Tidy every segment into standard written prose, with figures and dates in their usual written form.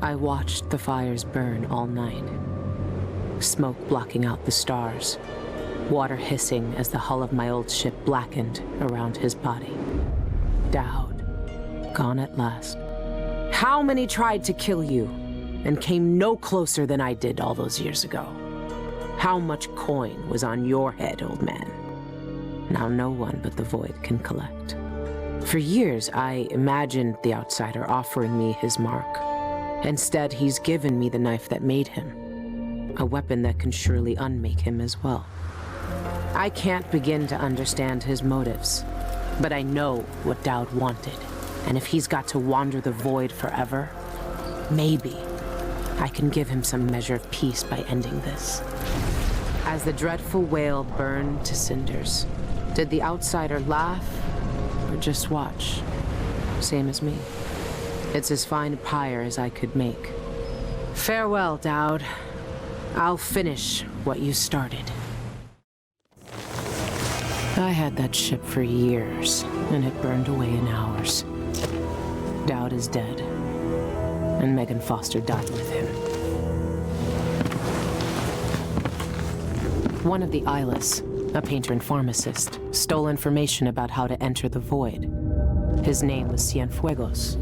I watched the fires burn all night. Smoke blocking out the stars. Water hissing as the hull of my old ship blackened around his body. Daud, gone at last. How many tried to kill you and came no closer than I did all those years ago? How much coin was on your head, old man? Now no one but the Void can collect. For years, I imagined the Outsider offering me his mark. Instead, he's given me the knife that made him. A weapon that can surely unmake him as well. I can't begin to understand his motives, but I know what Daud wanted. And if he's got to wander the Void forever, maybe I can give him some measure of peace by ending this. As the dreadful whale burned to cinders, did the Outsider laugh or just watch? Same as me. It's as fine a pyre as I could make. Farewell, Daud. I'll finish what you started. I had that ship for years, and it burned away in hours. Daud is dead, and Megan Foster died with him. One of the Eyeless, a painter and pharmacist, stole information about how to enter the Void. His name was Cienfuegos,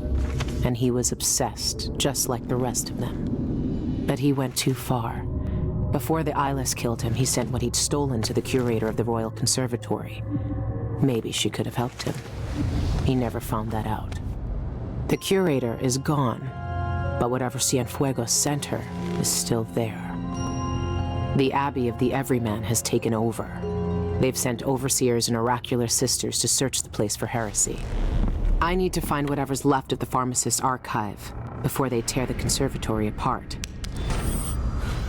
and he was obsessed, just like the rest of them. But he went too far. Before the Eyeless killed him, he sent what he'd stolen to the curator of the Royal Conservatory. Maybe she could have helped him. He never found that out. The curator is gone, but whatever Cienfuegos sent her is still there. The Abbey of the Everyman has taken over. They've sent overseers and oracular sisters to search the place for heresy. I need to find whatever's left of the pharmacist's archive before they tear the conservatory apart.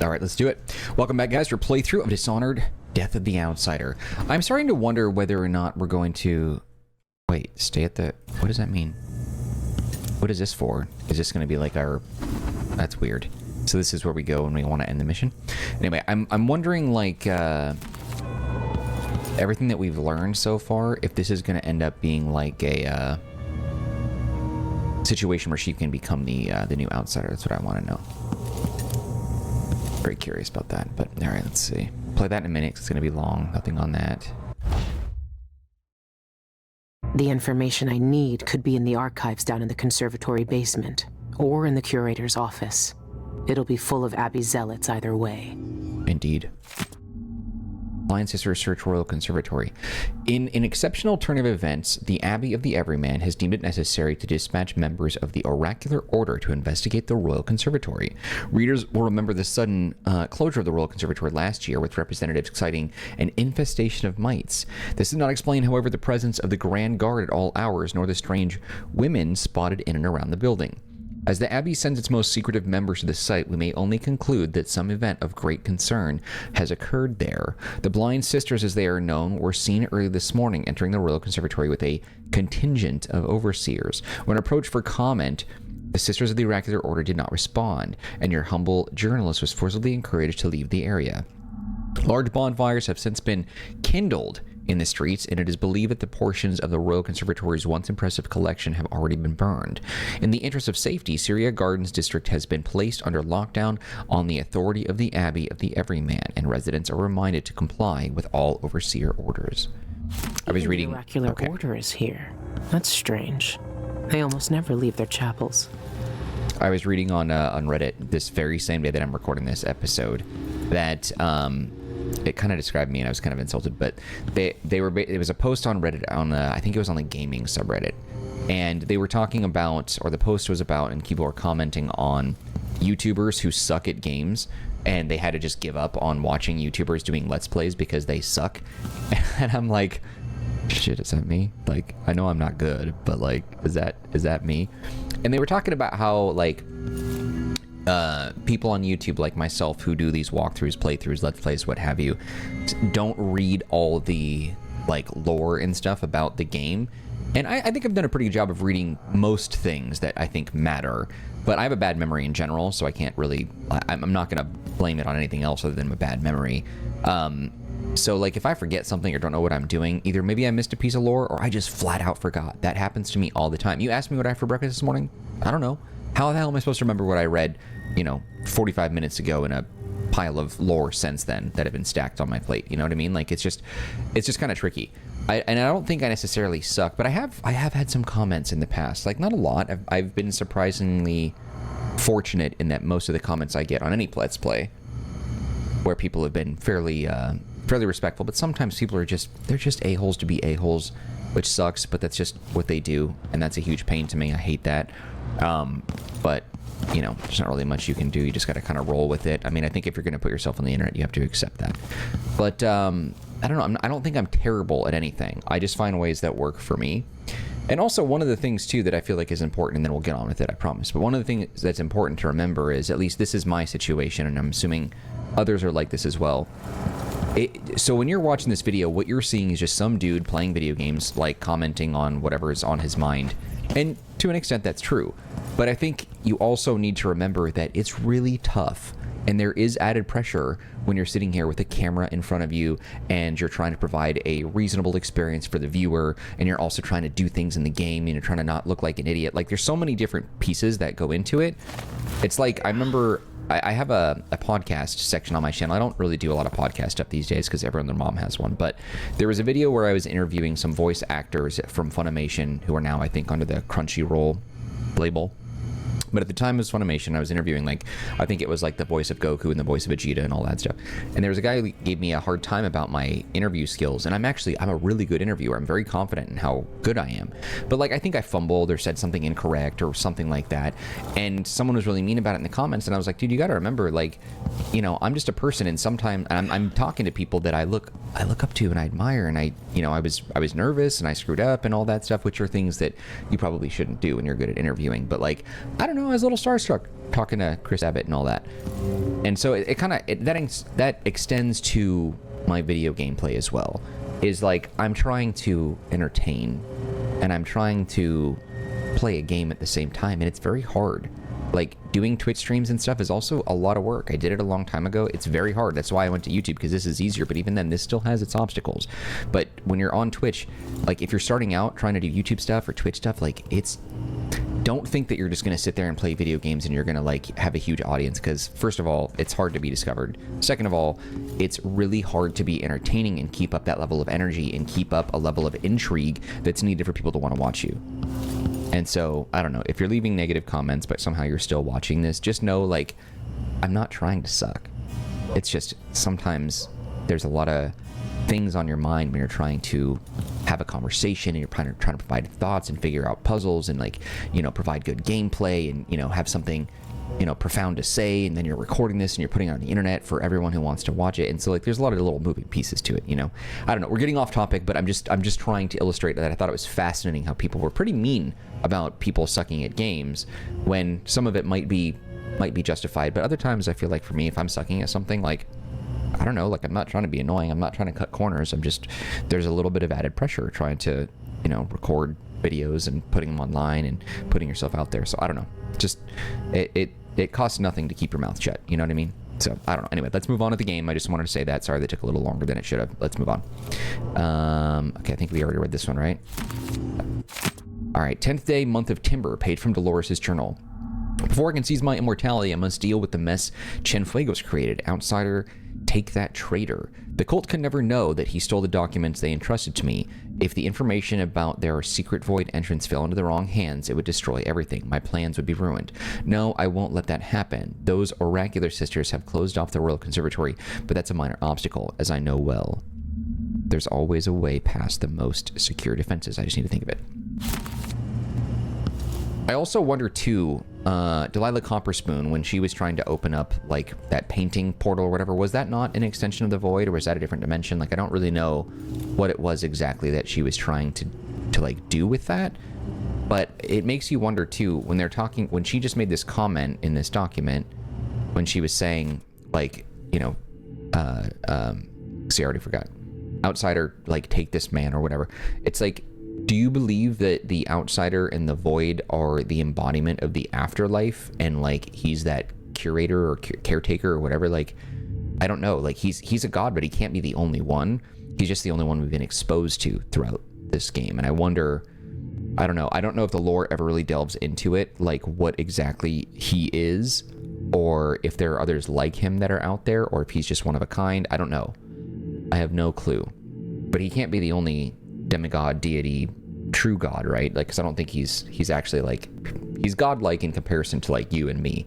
All right, let's do it. Welcome back, guys, to your playthrough of Dishonored, Death of the Outsider. I'm starting to wonder whether or not we're going to... Wait, stay at the... What does that mean? What is this for? Is this going to be like our... That's weird. So this is where we go when we want to end the mission. Anyway, I'm wondering, like, everything that we've learned so far, if this is going to end up being like a situation where she can become the new Outsider. That's what I want to know. Very curious about that, but all right, let's see. Play that in a minute, 'cause it's going to be long. Nothing on that. The information I need could be in the archives down in the conservatory basement, or in the curator's office. It'll be full of Abbey zealots either way. Indeed. Blind Sister search Royal Conservatory. In an exceptional turn of events, the Abbey of the Everyman has deemed it necessary to dispatch members of the Oracular Order to investigate the Royal Conservatory. Readers will remember the sudden closure of the Royal Conservatory last year, with representatives citing an infestation of mites. This does not explain, however, the presence of the Grand Guard at all hours, nor the strange women spotted in and around the building. As the Abbey sends its most secretive members to the site, we may only conclude that some event of great concern has occurred there. The Blind Sisters, as they are known, were seen early this morning entering the Royal Conservatory with a contingent of overseers. When approached for comment, the Sisters of the Oracular Order did not respond, and your humble journalist was forcibly encouraged to leave the area. Large bonfires have since been kindled in the streets, and it is believed that the portions of the Royal Conservatory's once impressive collection have already been burned. In the interest of safety, Syria Gardens District has been placed under lockdown on the authority of the Abbey of the Everyman, and residents are reminded to comply with all overseer orders. I was reading... The Oracular Order is here. That's strange. They almost never leave their chapels. I was reading on Reddit this very same day that I'm recording this episode that... it kind of described me, and I was kind of insulted, but it was a post on Reddit on I think it was on the gaming subreddit, and they were talking about, or the post was about, and people were commenting on YouTubers who suck at games, and they had to just give up on watching YouTubers doing Let's Plays because they suck. And I'm like, shit, is that me? Like, I know I'm not good, but like, is that me? And they were talking about how, like, people on YouTube like myself who do these walkthroughs, playthroughs, Let's Plays, what have you, don't read all the like lore and stuff about the game. And I think I've done a pretty good job of reading most things that I think matter, but I have a bad memory in general, so I can't really, I'm not going to blame it on anything else other than a bad memory. So like if I forget something or don't know what I'm doing, either maybe I missed a piece of lore or I just flat out forgot. That happens to me all the time. You asked me what I had for breakfast this morning? I don't know. How the hell am I supposed to remember what I read, 45 minutes ago in a pile of lore since then that have been stacked on my plate? You know what I mean? Like, it's just kind of tricky. And I don't think I necessarily suck, but I have had some comments in the past, like not a lot. I've been surprisingly fortunate in that most of the comments I get on any Let's Play, where people have been fairly respectful, but sometimes people are they're just a-holes to be a-holes, which sucks, but that's just what they do, and that's a huge pain to me. I hate that. But there's not really much you can do. You just got to kind of roll with it. I mean, I think if you're going to put yourself on the internet, you have to accept that. But I don't know. I don't think I'm terrible at anything. I just find ways that work for me. And also, one of the things, too, that I feel like is important, and then we'll get on with it, I promise. But one of the things that's important to remember is, at least this is my situation, and I'm assuming others are like this as well. So when you're watching this video, what you're seeing is just some dude playing video games, like commenting on whatever is on his mind. And to an extent, that's true. But I think you also need to remember that it's really tough. And there is added pressure when you're sitting here with a camera in front of you and you're trying to provide a reasonable experience for the viewer, and you're also trying to do things in the game, and you're trying to not look like an idiot. Like, there's so many different pieces that go into it. It's like, I remember I have a podcast section on my channel. I don't really do a lot of podcast stuff these days because everyone and their mom has one. But there was a video where I was interviewing some voice actors from Funimation who are now, I think, under the Crunchyroll label. But at the time it was Funimation. I was interviewing, like, I think it was like the voice of Goku and the voice of Vegeta and all that stuff. And there was a guy who gave me a hard time about my interview skills. And I'm a really good interviewer. I'm very confident in how good I am. But, like, I think I fumbled or said something incorrect or something like that. And someone was really mean about it in the comments. And I was like, dude, you got to remember, like, I'm just a person. And sometimes I'm talking to people that I look up to and I admire. And I was nervous and I screwed up and all that stuff, which are things that you probably shouldn't do when you're good at interviewing. But, like, I don't know, I was a little starstruck talking to Chris Abbott and all that. And so that extends to my video gameplay as well. Is like, I'm trying to entertain and I'm trying to play a game at the same time, and it's very hard. Like, doing Twitch streams and stuff is also a lot of work. I did it a long time ago. It's very hard. That's why I went to YouTube, because this is easier. But even then, this still has its obstacles. But when you're on Twitch, like, if you're starting out trying to do YouTube stuff or Twitch stuff, like, don't think that you're just going to sit there and play video games and you're going to, like, have a huge audience, because first of all, it's hard to be discovered. Second of all, it's really hard to be entertaining and keep up that level of energy and keep up a level of intrigue that's needed for people to want to watch you. And so, I don't know, if you're leaving negative comments but somehow you're still watching this, just know, like, I'm not trying to suck. It's just sometimes there's a lot of things on your mind when you're trying to have a conversation and you're trying to provide thoughts and figure out puzzles and, like, provide good gameplay and, have something, profound to say, and then you're recording this and you're putting it on the internet for everyone who wants to watch it. And so, like, there's a lot of little moving pieces to it, I don't know, we're getting off topic, but I'm just trying to illustrate that I thought it was fascinating how people were pretty mean about people sucking at games, when some of it might be justified. But other times I feel like, for me, if I'm sucking at something, like, I don't know, like, I'm not trying to be annoying, I'm not trying to cut corners, there's a little bit of added pressure trying to, record videos and putting them online and putting yourself out there. So I don't know, just it costs nothing to keep your mouth shut, you know what I mean? So I don't know. Anyway, let's move on to the game. I just wanted to say that. Sorry that took a little longer than it should have. Let's move on. Okay, I think we already read this one, right? All right, 10th day, month of Timber, paid from Dolores' journal. Before I can seize my immortality, I must deal with the mess Cienfuegos created. Outsider, take that traitor. The cult can never know that he stole the documents they entrusted to me. If the information about their secret void entrance fell into the wrong hands, it would destroy everything. My plans would be ruined. No, I won't let that happen. Those oracular sisters have closed off the Royal Conservatory, but that's a minor obstacle, as I know well. There's always a way past the most secure defenses. I just need to think of it. I also wonder, too, Delilah Copperspoon, when she was trying to open up, like, that painting portal or whatever, was that not an extension of the void, or was that a different dimension? Like, I don't really know what it was exactly that she was trying to like, do with that. But it makes you wonder, too, when she just made this comment in this document, when she was saying, like, see, I already forgot. Outsider, like, take this man or whatever. It's like, do you believe that the outsider and the void are the embodiment of the afterlife, and, like, he's that curator or caretaker or whatever? Like, I don't know. Like, he's a god, but he can't be the only one. He's just the only one we've been exposed to throughout this game. And I wonder I don't know. I don't know if the lore ever really delves into it, like what exactly he is, or if there are others like him that are out there, or if he's just one of a kind. I don't know. I have no clue. But he can't be the only demigod, deity, true god, right? Like, because I don't think he's actually like, he's godlike in comparison to like you and me,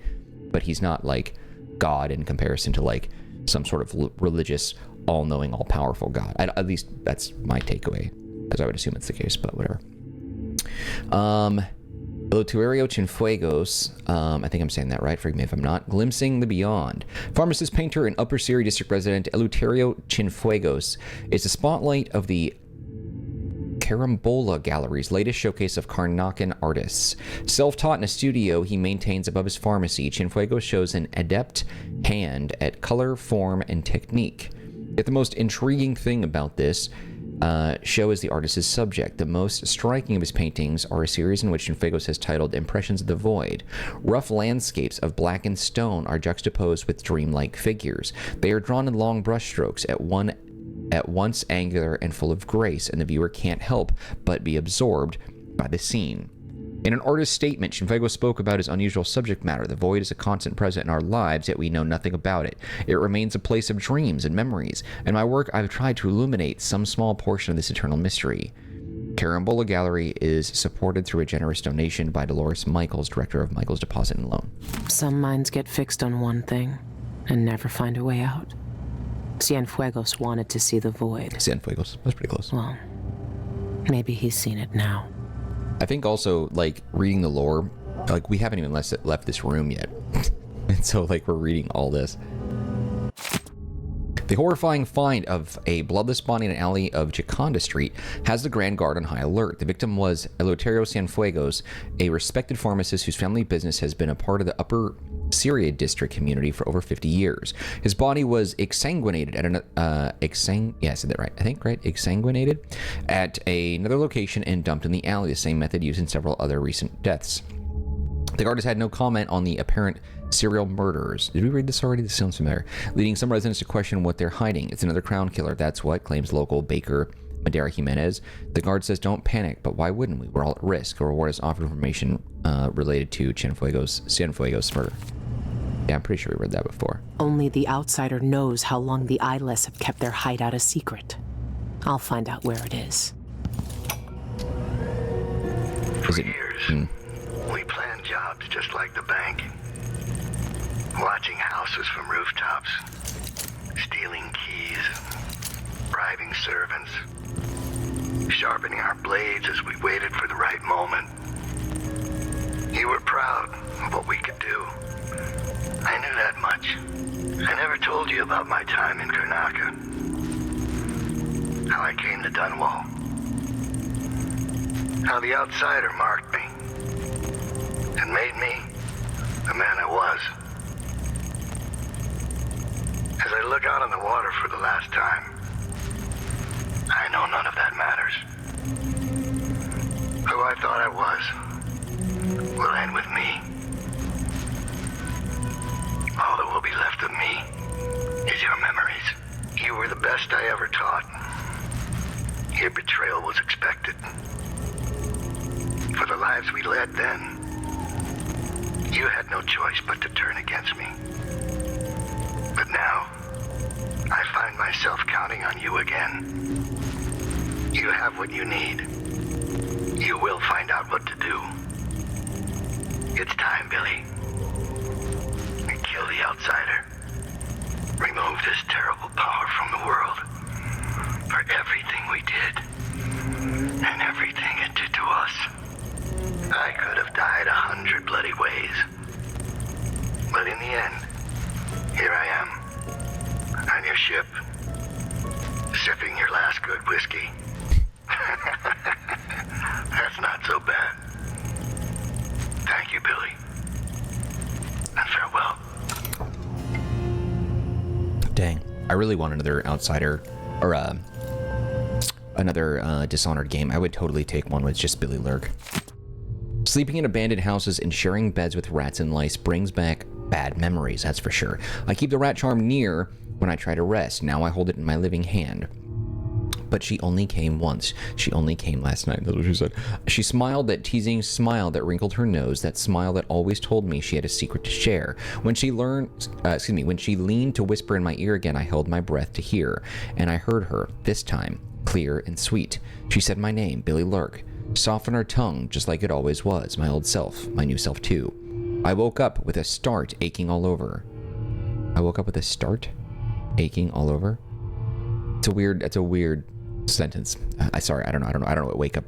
but he's not like God in comparison to like some sort of religious, all-knowing, all-powerful god. At least that's my takeaway, as I would assume it's the case, but whatever. Eleuterio Cienfuegos, I think I'm saying that right, forgive me if I'm not. Glimpsing the Beyond. Pharmacist, painter, and Upper Siri district resident Eleuterio Cienfuegos is the spotlight of the Carambola Gallery's latest showcase of Karnacan artists. Self-taught in a studio he maintains above his pharmacy, Cienfuegos shows an adept hand at color, form, and technique. Yet the most intriguing thing about this show is the artist's subject. The most striking of his paintings are a series in which Cienfuegos has titled Impressions of the Void. Rough landscapes of blackened stone are juxtaposed with dreamlike figures. They are drawn in long brushstrokes at once angular and full of grace, and the viewer can't help but be absorbed by the scene. In an artist's statement, Cienfuegos spoke about his unusual subject matter. The void is a constant present in our lives, yet we know nothing about it. It remains a place of dreams and memories. In my work, I've tried to illuminate some small portion of this eternal mystery. Carambola Gallery is supported through a generous donation by Dolores Michaels, director of Michaels Deposit and Loan. Some minds get fixed on one thing and never find a way out. Cienfuegos wanted to see the void. Cienfuegos. That's pretty close. Well, maybe he's seen it now. I think also, like, reading the lore, like, we haven't even left this room yet. And so, like, we're reading all this. The horrifying find of a bloodless body in an alley of Gioconda Street has the Grand Guard on high alert. The victim was Eleuterio Cienfuegos, a respected pharmacist whose family business has been a part of the Upper Syria district community for over 50 years. His body was exsanguinated at exsanguinated at another location and dumped in the alley, the same method used in several other recent deaths. The guard has had no comment on the apparent serial murderers. Did we read this already? This sounds familiar. Leading some residents to question what they're hiding. It's another crown killer, that's what, claims local baker Madera Jimenez. The guard says don't panic, but why wouldn't we? We're all at risk. A reward has offered information related to Cienfuegos' murder. Yeah, I'm pretty sure we read that before. Only the outsider knows how long the Eyeless have kept their hideout a secret. I'll find out where it is. For years, we planned jobs just like the bank. Watching houses from rooftops, stealing keys, bribing servants, sharpening our blades as we waited for the right moment. You were proud of what we could do. I knew that much. I never told you about my time in Karnaca. How I came to Dunwall. How the outsider marked me and made me the man I was. As I look out on the water for the last time, I know none of that matters. Who I thought I was will end with me. All that will be left of me is your memories. You were the best I ever taught. Your betrayal was expected. For the lives we led then, you had no choice but to turn against me. But now, I find myself counting on you again. You have what you need. You will find out what to do. It's time, Billy. Kill the outsider. Remove this terrible power from the world. For everything we did, and everything it did to us. I could have died 100 bloody ways. But in the end, here I am, on your ship, sipping your last good whiskey. That's not so bad. Thank you, Billy. And farewell. Dang. I really want another Outsider, or another Dishonored game. I would totally take one with just Billie Lurk. Sleeping in abandoned houses and sharing beds with rats and lice brings back bad memories, that's for sure. I keep the rat charm near when I try to rest. Now I hold it in my living hand. but she only came once. She only came last night. That's what she said. She smiled that teasing smile that wrinkled her nose, that smile that always told me she had a secret to share. When she leaned to whisper in my ear again, I held my breath to hear, and I heard her, this time, clear and sweet. She said my name, Billie Lurk, soft on her tongue, just like it always was, my old self, my new self too. I woke up with a start aching all over. I woke up with a start aching all over? That's a weird sentence. Sorry, I don't know what wake up.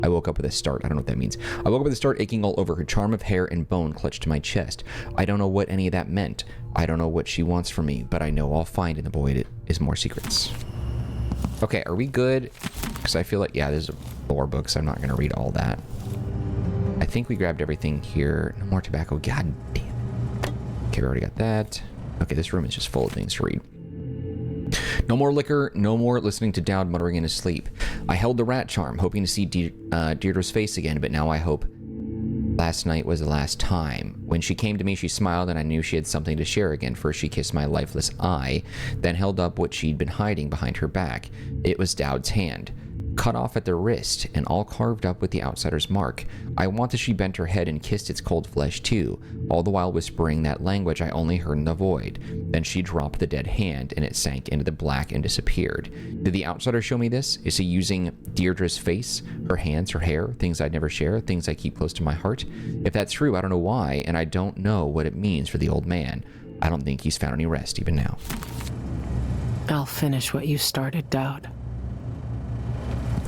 I woke up with a start. I don't know what that means. I woke up with a start aching all over. Her charm of hair and bone clutched to my chest. I don't know what any of that meant. I don't know what she wants from me, but I know I'll find in the void is more secrets. Okay, are we good? Because I feel like, yeah, there's 4 books. I'm not going to read all that. I think we grabbed everything here. No more tobacco. God damn it. Okay, we already got that. Okay, this room is just full of things to read. No more liquor, no more listening to Daud muttering in his sleep. I held the rat charm, hoping to see Deirdre's face again, but now I hope last night was the last time. When she came to me, she smiled, and I knew she had something to share again. First, she kissed my lifeless eye, then held up what she'd been hiding behind her back. It was Daud's hand, cut off at the wrist and all carved up with the outsider's mark. I wanted she bent her head and kissed its cold flesh too, all the while whispering that language I only heard in the void. Then she dropped the dead hand and it sank into the black and disappeared. Did the outsider show me this? Is he using Deirdre's face, her hands, her hair, things I'd never share, things I keep close to my heart? If that's true, I don't know why, and I don't know what it means for the old man. I don't think he's found any rest even now. I'll finish what you started, Daud.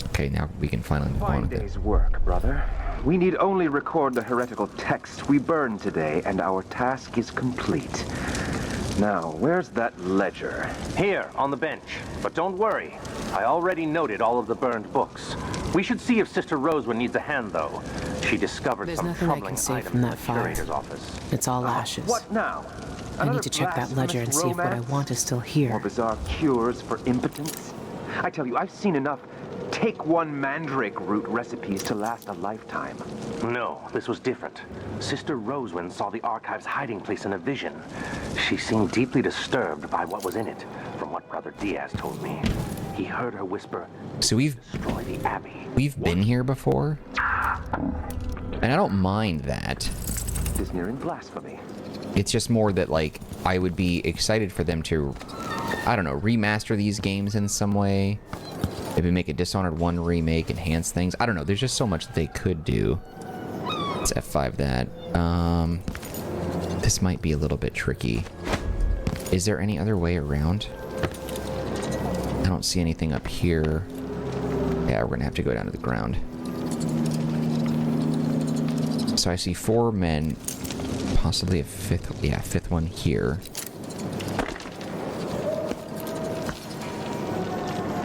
Okay, now we can finally move on. Fine day's work, brother. We need only record the heretical text we burned today, and our task is complete. Now, where's that ledger? Here, on the bench. But don't worry. I already noted all of the burned books. We should see if Sister Rosewood needs a hand, though. She discovered There's some nothing I troubling can say items from in that the file. curator's office. It's all ashes. What now? I need to check that ledger and see if what I want is still here. More bizarre cures for impotence? I tell you, I've seen enough take one mandrake root recipes to last a lifetime. No, this was different. Sister Rosewind saw the archive's hiding place in a vision. She seemed deeply disturbed by what was in it, from what Brother Diaz told me. He heard her whisper, So destroy the Abbey. we've been here before, and I don't mind that. It is nearing blasphemy. It's just more that, like, I would be excited for them to, I don't know, remaster these games in some way. Maybe make a Dishonored 1 remake, enhance things. I don't know. There's just so much that they could do. Let's F5 that. This might be a little bit tricky. Is there any other way around? I don't see anything up here. Yeah, we're gonna have to go down to the ground. So I see 4 men, possibly a 5th, yeah, 5th one here.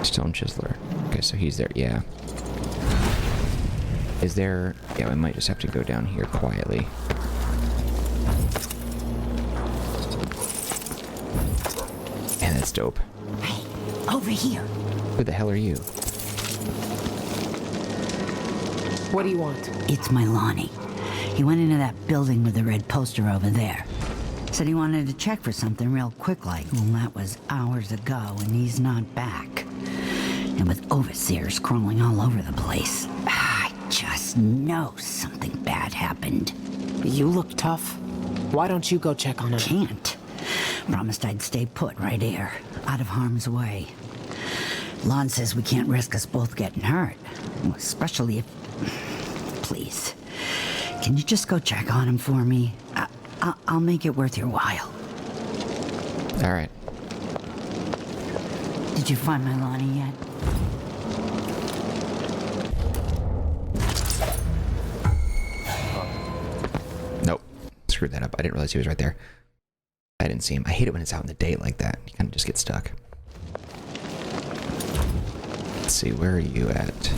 Stone Chiseler. Okay, so he's there, yeah. Is there... Yeah, we might just have to go down here quietly. Man, that's dope. Hey, over here. Who the hell are you? What do you want? It's my Lonnie. He went into that building with the red poster over there. Said he wanted to check for something real quick like. Well, that was hours ago, and he's not back. And with overseers crawling all over the place, I just know something bad happened. You look tough. Why don't you go check on him? Can't. Promised I'd stay put right here, out of harm's way. Lon says we can't risk us both getting hurt, especially if... Please, can you just go check on him for me? I'll make it worth your while. All right. Did you find my Lonnie yet? Nope. Screwed that up. I didn't realize he was right there. I didn't see him. I hate it when it's out in the day like that. You kind of just get stuck. Let's see. Where are you at?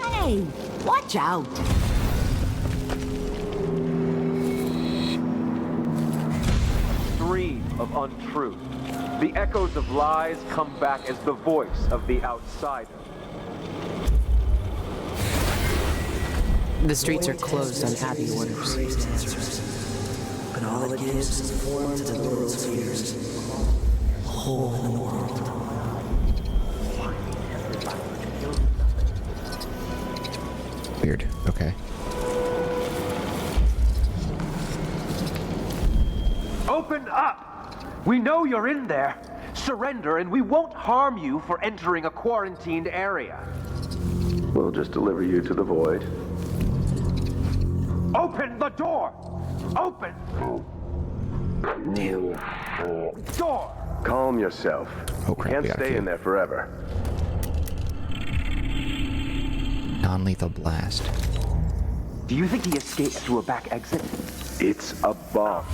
Hey, watch out! Stream of untruth. The echoes of lies come back as the voice of the outsider. The streets are closed on Abbey orders. But all it gives is form to the world's fears. hole in the world. Weird. Okay. Open up! We know you're in there. Surrender and we won't harm you for entering a quarantined area. We'll just deliver you to the void. Open the door! Open! Door! Calm yourself. Oh, crap, Can't we gotta stay kill. in there forever. Non-lethal blast. Do you think he escaped through a back exit? It's a bomb.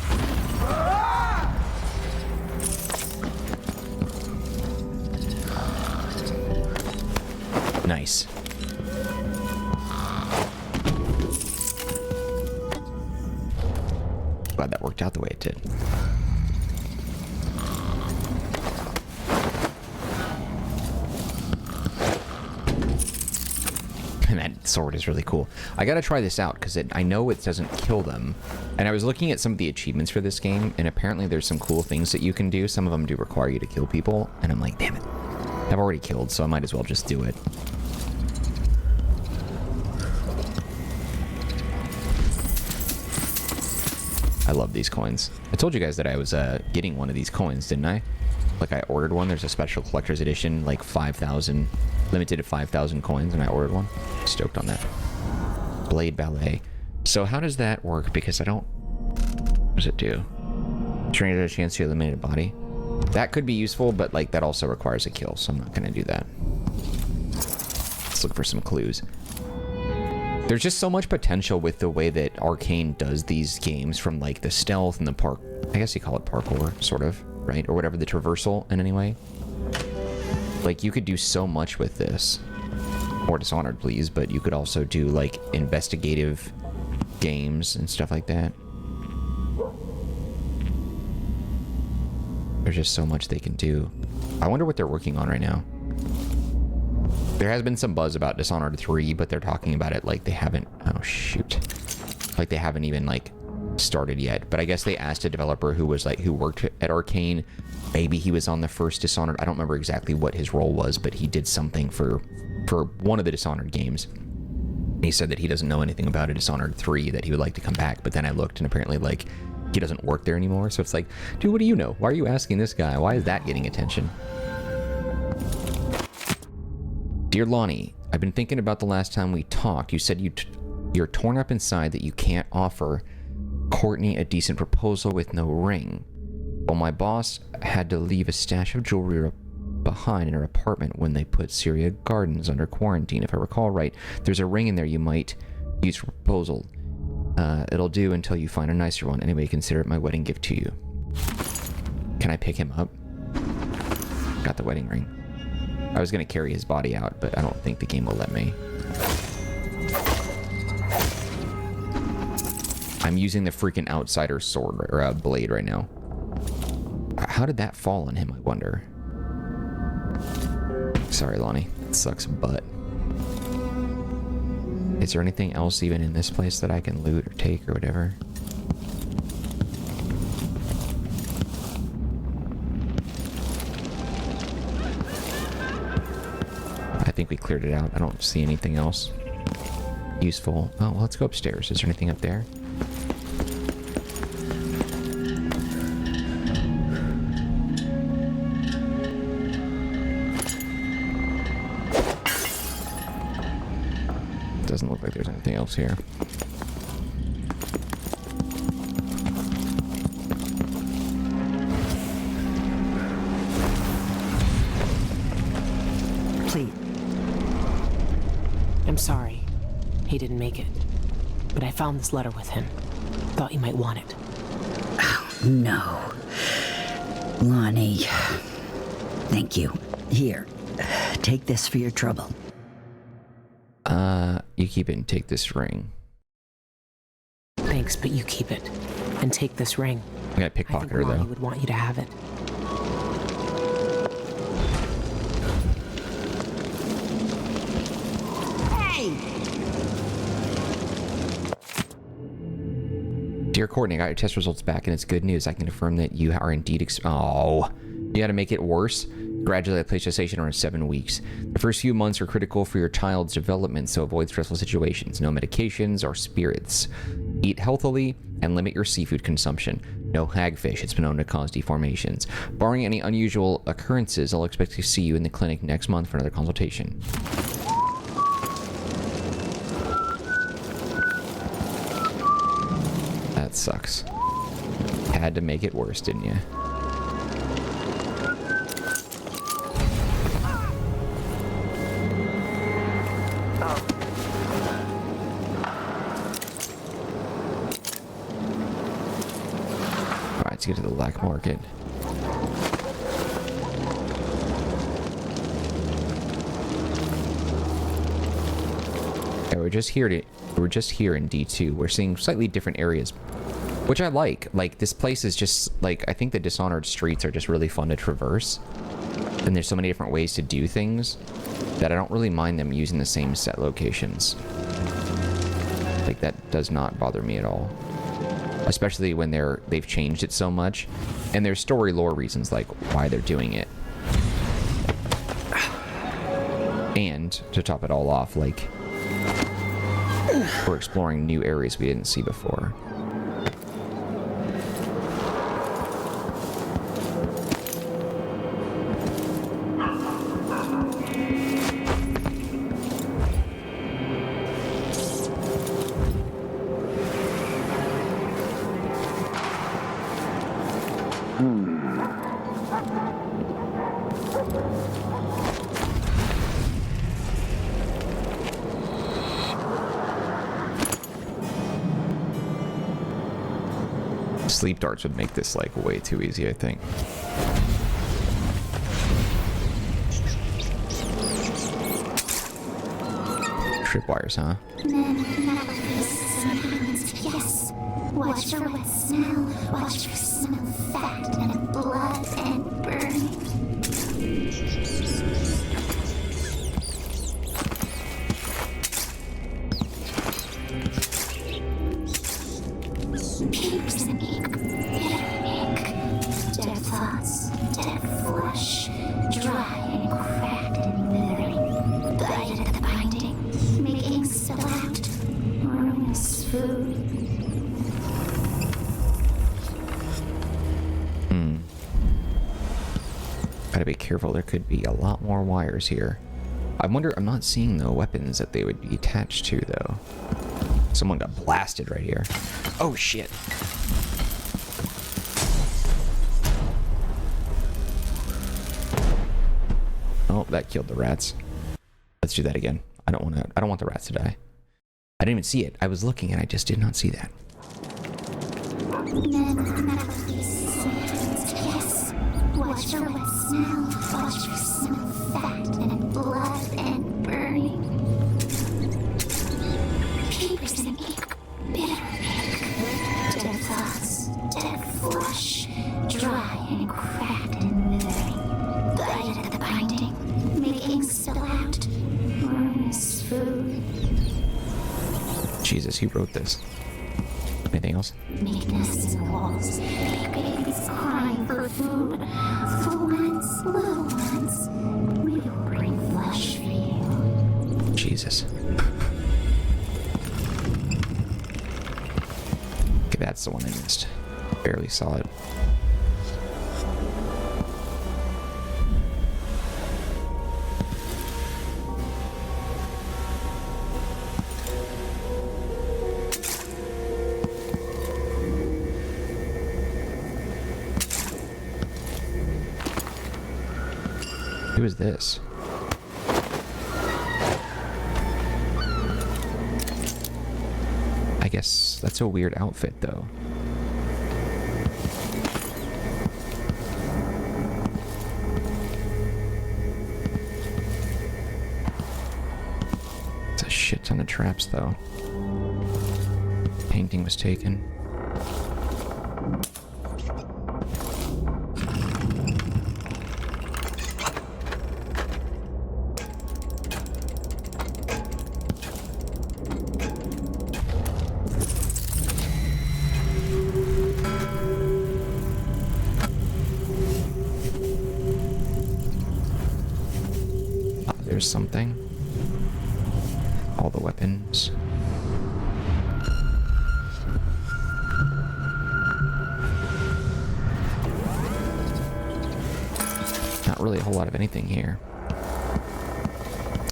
Nice. Glad that worked out the way it did. And that sword is really cool. I gotta try this out because I know it doesn't kill them. And I was looking at some of the achievements for this game, and apparently there's some cool things that you can do. Some of them do require you to kill people, and I'm like, damn it. I've already killed, so I might as well just do it. I love these coins. I told you guys that I was getting one of these coins, didn't I? Like, I ordered one. There's a special collector's edition, like 5,000, limited to 5,000 coins, and I ordered one. Stoked on that. Blade Ballet. So how does that work? Because I don't... What does it do? Trainer has a chance to eliminate a body. That could be useful, but like that also requires a kill, so I'm not going to do that. Let's look for some clues. There's just so much potential with the way that Arcane does these games, from like the stealth and the park... I guess you call it parkour, sort of, right? Or whatever, the traversal in any way. Like, you could do so much with this. Or Dishonored, please, but you could also do like investigative games and stuff like that. There's just so much they can do. I wonder what they're working on right now. There has been some buzz about Dishonored 3, but they're talking about it like they haven't... Oh, shoot. Like they haven't even, like, started yet. But I guess they asked a developer who was, like, who worked at Arcane. Maybe he was on the first Dishonored. I don't remember exactly what his role was, but he did something for one of the Dishonored games. He said that he doesn't know anything about a Dishonored 3, that he would like to come back. But then I looked, and apparently, like, he doesn't work there anymore. So it's like, dude, what do you know? Why are you asking this guy? Why is that getting attention? Dear Lonnie, I've been thinking about the last time we talked. You said you're torn up inside that you can't offer Courtney a decent proposal with no ring. Well, my boss had to leave a stash of jewelry behind in her apartment when they put Syria Gardens under quarantine. If I recall right, there's a ring in there you might use for proposal. It'll do until you find a nicer one. Anyway, consider it my wedding gift to you. Can I pick him up? Got the wedding ring. I was going to carry his body out, but I don't think the game will let me. I'm using the freaking Outsider sword, or blade right now. How did that fall on him, I wonder? Sorry, Lonnie. It sucks butt. Is there anything else even in this place that I can loot or take or whatever? I think we cleared it out. I don't see anything else useful. Oh, well, let's go upstairs. Is there anything up there? Doesn't look like there's anything else here. Please. I'm sorry. He didn't make it. But I found this letter with him. Thought you might want it. No. Lonnie. Thank you. Here. Take this for your trouble. You keep it and take this ring. Thanks, but you keep it. And take this ring. I'm gonna pickpocket her, Lonnie though. would want you to have it. Hey! Dear Courtney, I got your test results back, and it's good news. I can confirm that you are indeed oh, You gotta make it worse. Gradually, I place gestation around 7 weeks. The first few months are critical for your child's development, so avoid stressful situations. No medications or spirits. Eat healthily and limit your seafood consumption. No hagfish, it's been known to cause deformations. Barring any unusual occurrences, I'll expect to see you in the clinic next month for another consultation. That sucks. Had to make it worse, didn't you? Alright, let's get to the black market. Yeah, we're just here in D2. We're seeing slightly different areas, which I like. Like, this place is just, like, I think the Dishonored streets are just really fun to traverse. And there's so many different ways to do things that I don't really mind them using the same set locations. Like, that does not bother me at all. Especially when they've changed it so much. And there's story lore reasons, like, why they're doing it. And, to top it all off, like, we're exploring new areas we didn't see before. Sleep darts would make this, like, way too easy, I think. Tripwires, huh? Yes. Watch for wet smell. Watch for smell fat and blood and burning. Peeps and ink, bitter ink, dead thoughts, dead flesh, dry and cracked and withering, guided at the binding, making select, ruinous food. Gotta be careful, there could be a lot more wires here. I wonder, I'm not seeing the weapons that they would be attached to, though. Someone got blasted right here. Oh, shit. Oh, that killed the rats. Let's do that again. I don't want the rats to die. I didn't even see it. I was looking and I just did not see that. Yes. Watch for wet smell. Watch for smell fat and blood and burning. Papers and ink, bitter ink, dead thoughts, dead flesh, dry and cracked and withering, guided at the binding, making select, ruinous food. Jesus, who wrote this? Anything else? Meekness in the walls, big babies crying for food. Full ones, little ones, we will bring flesh for you. Jesus. Okay, that's the one I missed. Barely saw it. Who is this? I guess that's a weird outfit, though. It's a shit ton of traps, though. Painting was taken. there's something. All the weapons. Not really a whole lot of anything here.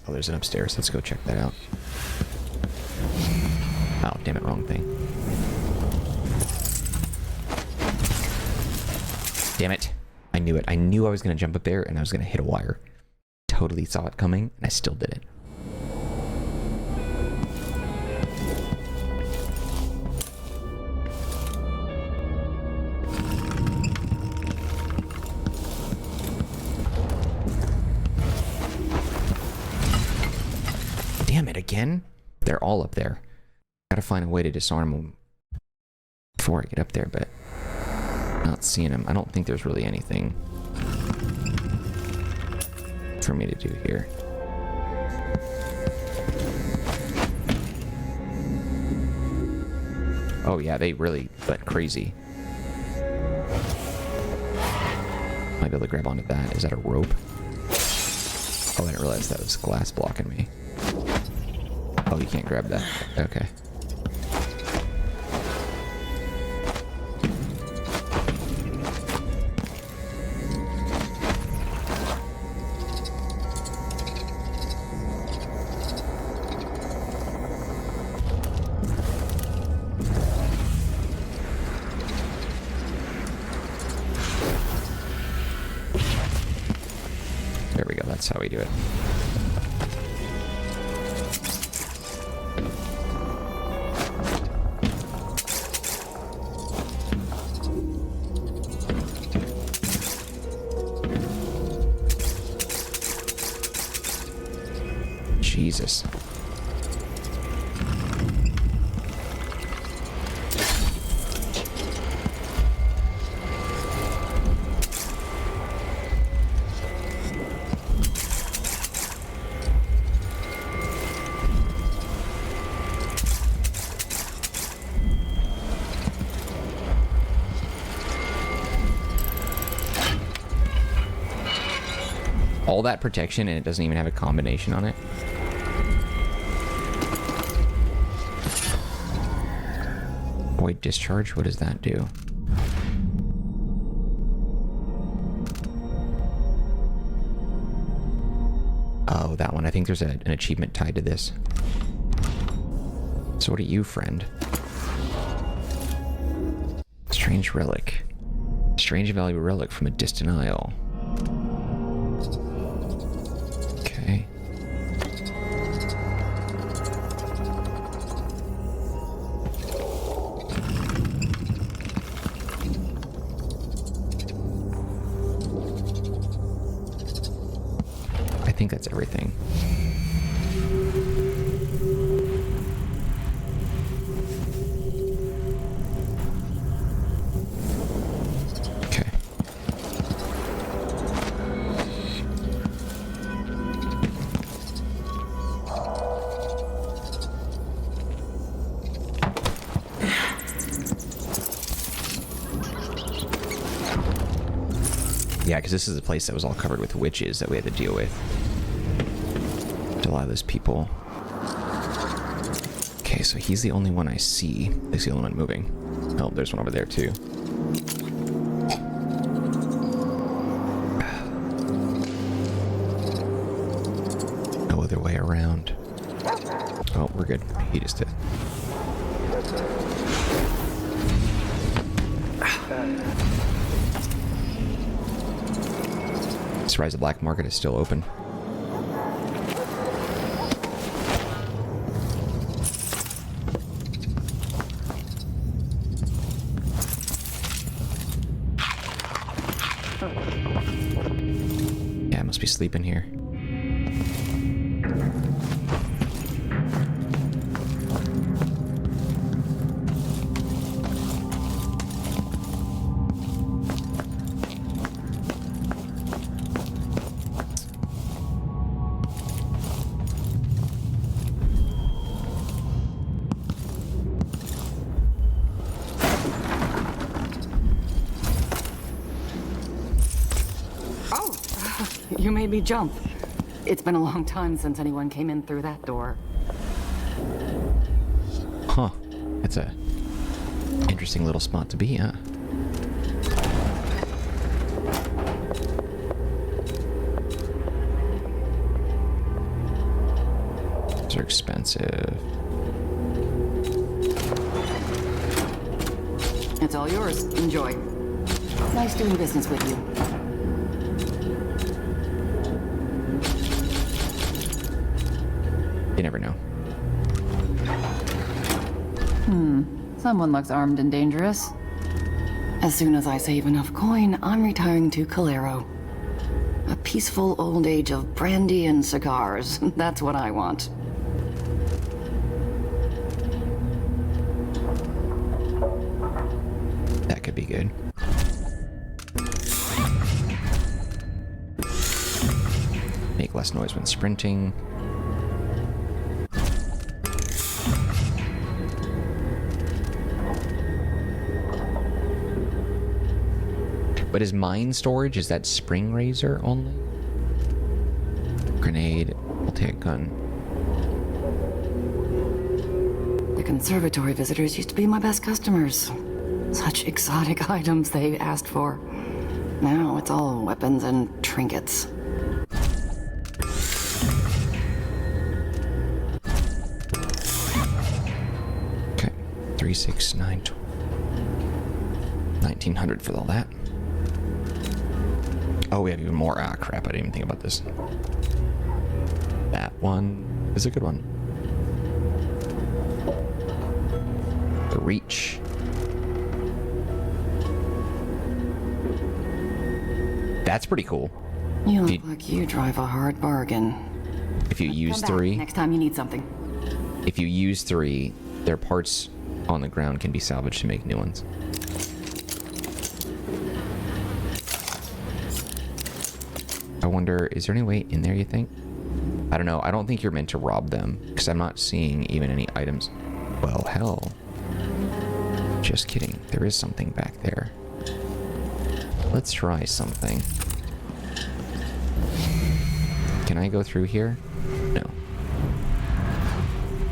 Oh, there's an upstairs. Let's go check that out. Oh, damn it, wrong thing. Damn it. I knew it. I knew I was going to jump up there and I was going to hit a wire. Totally saw it coming and I still did it. Damn it, again? They're all up there. Gotta find a way to disarm them before I get up there, but not seeing them. I don't think there's really anything for me to do here. Oh yeah, they really went crazy. Might be able to grab onto that. Is that a rope? Oh, I didn't realize that was glass blocking me. Oh, you can't grab that. Okay. There we go. That's how we do it. Jesus. All that protection and it doesn't even have a combination on it. Void discharge, what does that do? Oh, that one. I think there's an achievement tied to this. So what are you, friend? Strange relic. Strange and valuable relic from a distant isle. Okay. I think that's everything. Okay. Yeah, because this is a place that was all covered with witches that we had to deal with. A lot of those people. Okay, so he's the only one I see. He's the only one moving. Oh, there's one over there too. No other way around. Oh, we're good. He just did. This Rise of Black Market is still open. Yeah, I must be sleeping here. You made me jump. It's been a long time since anyone came in through that door. Huh. That's a interesting little spot to be, huh? These are expensive. It's all yours. Enjoy. Nice doing business with you. You never know. Someone looks armed and dangerous. As soon as I save enough coin, I'm retiring to Calero. A peaceful old age of brandy and cigars. That's what I want. That could be good. Make less noise when sprinting. But is mine storage, is that spring razor only? Grenade, I'll take a gun. The conservatory visitors used to be my best customers. Such exotic items they asked for. Now it's all weapons and trinkets. Okay, 369, 1900 for all that. Oh, we have even more. Ah, crap, I didn't even think about this. That one is a good one. The reach. That's pretty cool. You look like you drive a hard bargain. If you use Come back 3, next time you need something. if you use 3, their parts on the ground can be salvaged to make new ones. I wonder, is there any way in there, you think? I don't know. I don't think you're meant to rob them, because I'm not seeing even any items. Well, hell. Just kidding. There is something back there. Let's try something. Can I go through here? No.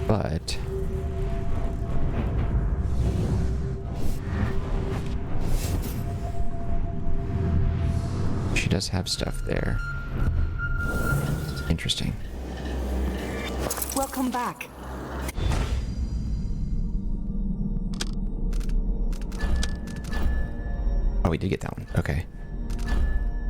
But... she does have stuff there. Interesting. Welcome back. Oh, we did get that one. Okay.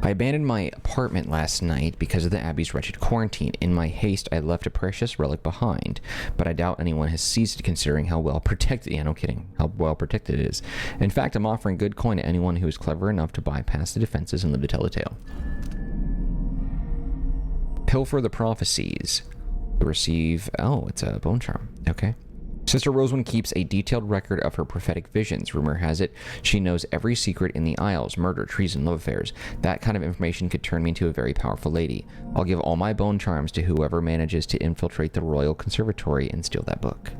I abandoned my apartment last night because of the Abbey's wretched quarantine. In my haste, I left a precious relic behind, but I doubt anyone has seized it considering how well protected... Yeah, no kidding. How well protected it is. In fact, I'm offering good coin to anyone who is clever enough to bypass the defenses and live to tell the tale. Pilfer the prophecies. Receive... Oh, it's a bone charm. Okay. Sister Rosewind keeps a detailed record of her prophetic visions. Rumor has it she knows every secret in the Isles, murder, treason, love affairs. That kind of information could turn me into a very powerful lady. I'll give all my bone charms to whoever manages to infiltrate the Royal Conservatory and steal that book.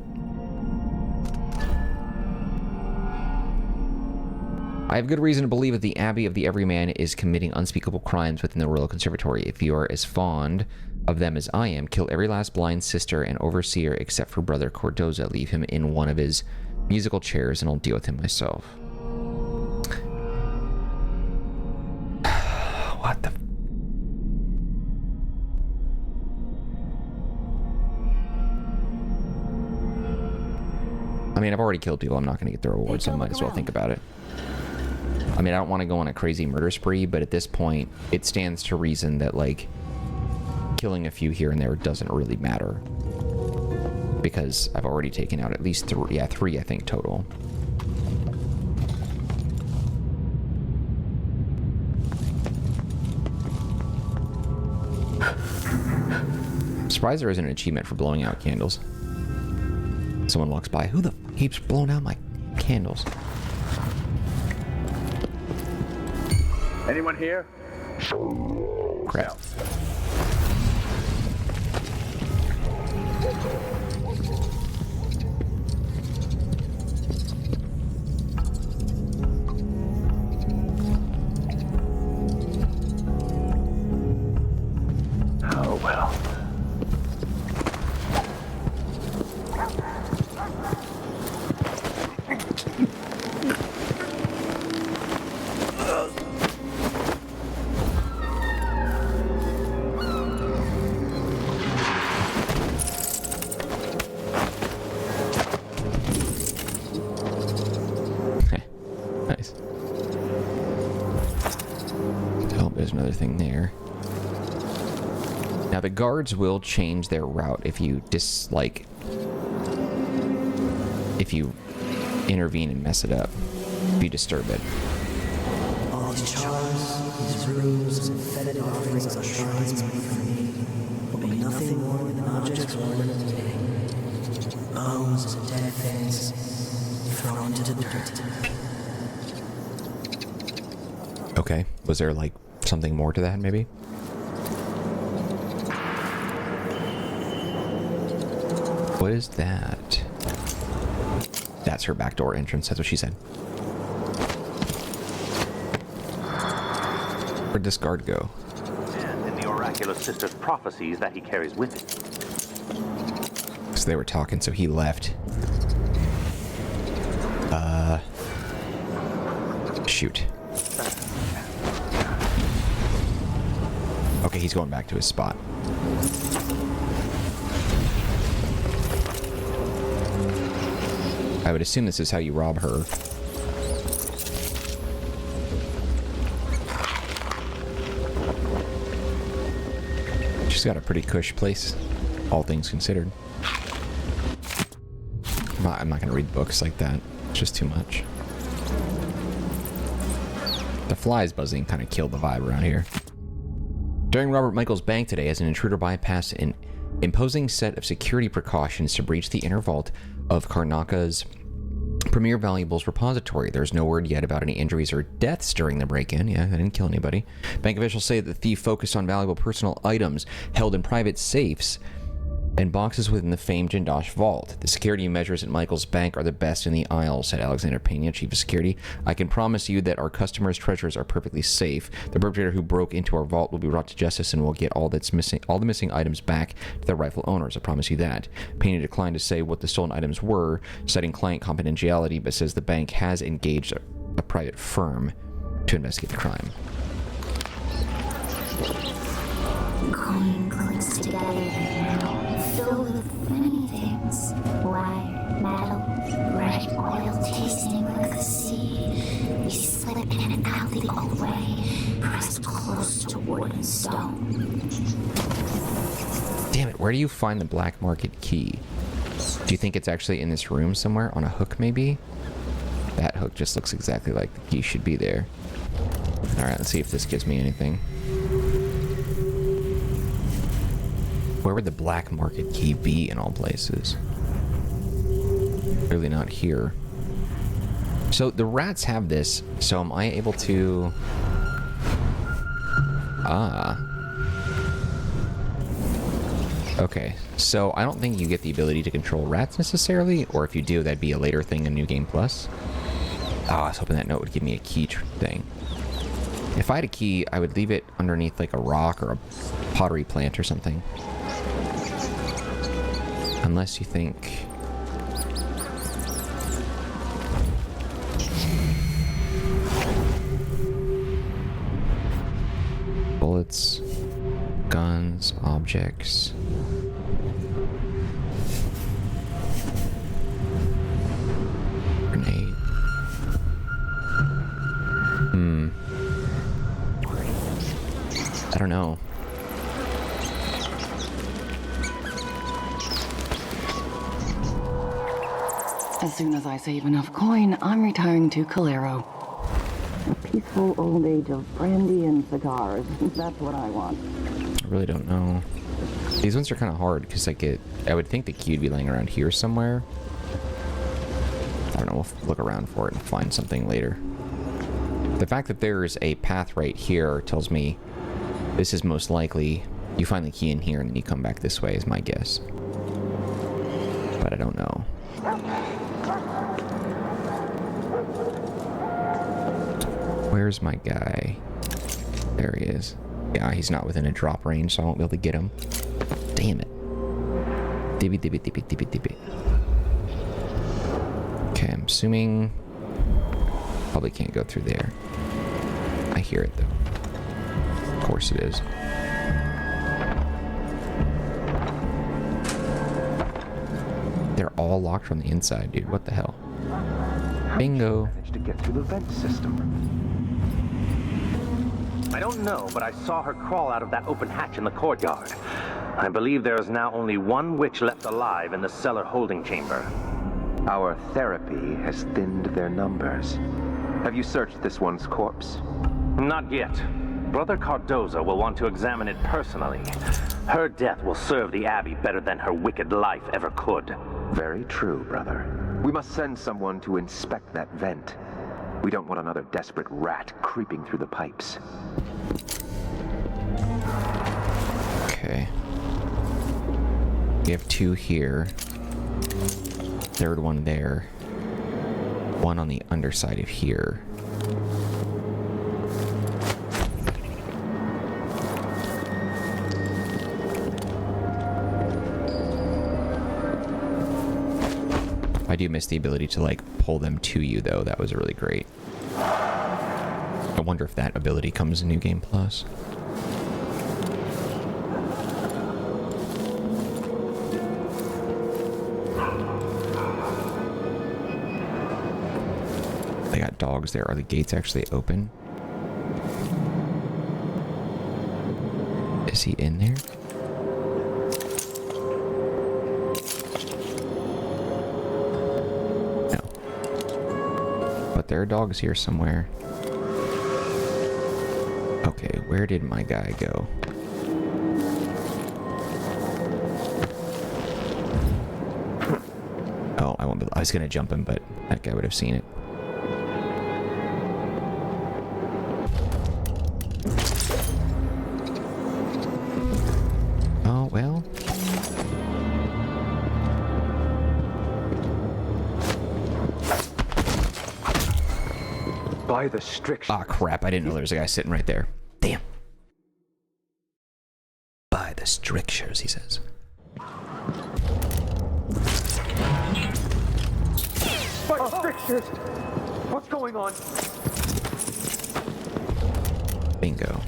I have good reason to believe that the Abbey of the Everyman is committing unspeakable crimes within the Royal Conservatory. If you are as fond of them as I am, kill every last blind sister and overseer except for Brother Cordoza. Leave him in one of his musical chairs and I'll deal with him myself. What the... I mean, I've already killed people. I'm not going to get the reward, so I might as well think about it. I mean, I don't want to go on a crazy murder spree, but at this point, it stands to reason that, like, killing a few here and there doesn't really matter. Because I've already taken out at least 3, I think, total. I'm surprised there isn't an achievement for blowing out candles. Someone walks by, who the f keeps blowing out my candles? Anyone here? Crap. Oh, well. there's another thing there. Now the guards will change their route if you if you intervene and mess it up, if you disturb it. All these charms, these runes, and fetid offerings of shrines made for me will be nothing more than objects worn in decay. Bones and dead things thrown into the dirt. Okay, was there like something more to that maybe? What is that? That's her backdoor entrance, that's what she said. Where'd this guard go? And in the Oracular Sister's prophecies that he carries with him. So they were talking, so he left. Shoot. Okay, he's going back to his spot. I would assume this is how you rob her. She's got a pretty cush place, all things considered. I'm not gonna read books like that. It's just too much. The flies buzzing kind of killed the vibe around here. During Robert Michael's bank today, as an intruder bypassed an imposing set of security precautions to breach the inner vault of Karnaca's premier valuables repository. There's no word yet about any injuries or deaths during the break-in. Yeah, they didn't kill anybody. Bank officials say that the thief focused on valuable personal items held in private safes and boxes within the famed Jindosh vault. The security measures at Michael's bank are the best in the Isles, said Alexander Pena, chief of security. I can promise you that our customers' treasures are perfectly safe. The perpetrator who broke into our vault will be brought to justice and will get all the missing items back to their rightful owners. I promise you that. Pena declined to say what the stolen items were, citing client confidentiality, but says the bank has engaged a private firm to investigate the crime. Coin clicks together. Filled with many things. Wire, metal, red oil tasting like the sea. We slip in and out the old way, pressed close to wood and stone. Damn it, where do you find the black market key? Do you think it's actually in this room somewhere? On a hook, maybe? That hook just looks exactly like the key should be there. Alright, let's see if this gives me anything. Where would the black market key be in all places? Really not here. So the rats have this, so am I able to... Okay, so I don't think you get the ability to control rats necessarily, or if you do, that'd be a later thing in New Game Plus. Oh, I was hoping that note would give me a key thing. If I had a key, I would leave it underneath like a rock or a pottery plant or something. Unless you think... Bullets, guns, objects... Grenade... I don't know. As soon as I save enough coin, I'm retiring to Calero. A peaceful old age of brandy and cigars. That's what I want. I really don't know. These ones are kind of hard because I would think the key would be laying around here somewhere. I don't know, we'll look around for it and find something later. The fact that there's a path right here tells me this is most likely you find the key in here and then you come back this way is my guess. But I don't know. Where's my guy? There he is. Yeah, he's not within a drop range, so I won't be able to get him. Damn it. Dibby, dibby, dibby, dibby, dibby. Okay, I'm assuming... Probably can't go through there. I hear it, though. Of course it is. They're all locked from the inside, dude. What the hell? Bingo. Managed to get through the vent system. I don't know, but I saw her crawl out of that open hatch in the courtyard. I believe there is now only one witch left alive in the cellar holding chamber. Our therapy has thinned their numbers. Have you searched this one's corpse? Not yet. Brother Cardoza will want to examine it personally. Her death will serve the Abbey better than her wicked life ever could. Very true, brother. We must send someone to inspect that vent. We don't want another desperate rat creeping through the pipes. Okay. We have 2 here. Third one there. One on the underside of here. I do miss the ability to, like, pull them to you, though. That was really great. I wonder if that ability comes in New Game Plus. They got dogs there. Are the gates actually open? Is he in there? There are dogs here somewhere. Okay, where did my guy go? Oh, I won't be. I was gonna jump him, but that guy would have seen it. Oh, well. By the strictures. Ah, crap. I didn't know there was a guy sitting right there. Damn. By the strictures, he says. By the strictures! What's going on? Bingo.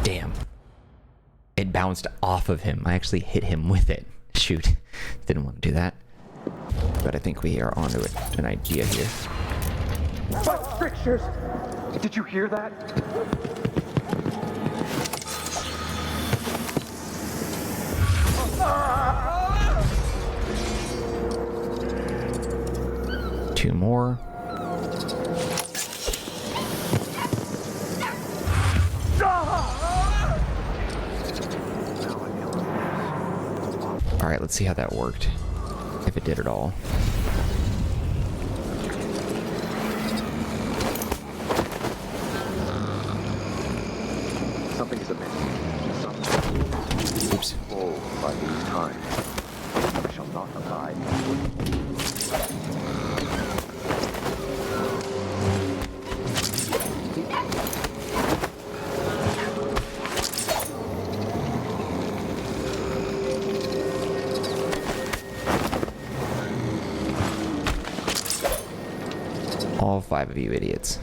Damn. It bounced off of him. I actually hit him with it. Shoot. Didn't want to do that. But I think we are onto an idea here. By the strictures! Did you hear that? Two more. Alright, let's see how that worked. If it did at all. Something is amiss. Something. Oops. Oh, by these times. I shall not abide. All 5 of you idiots.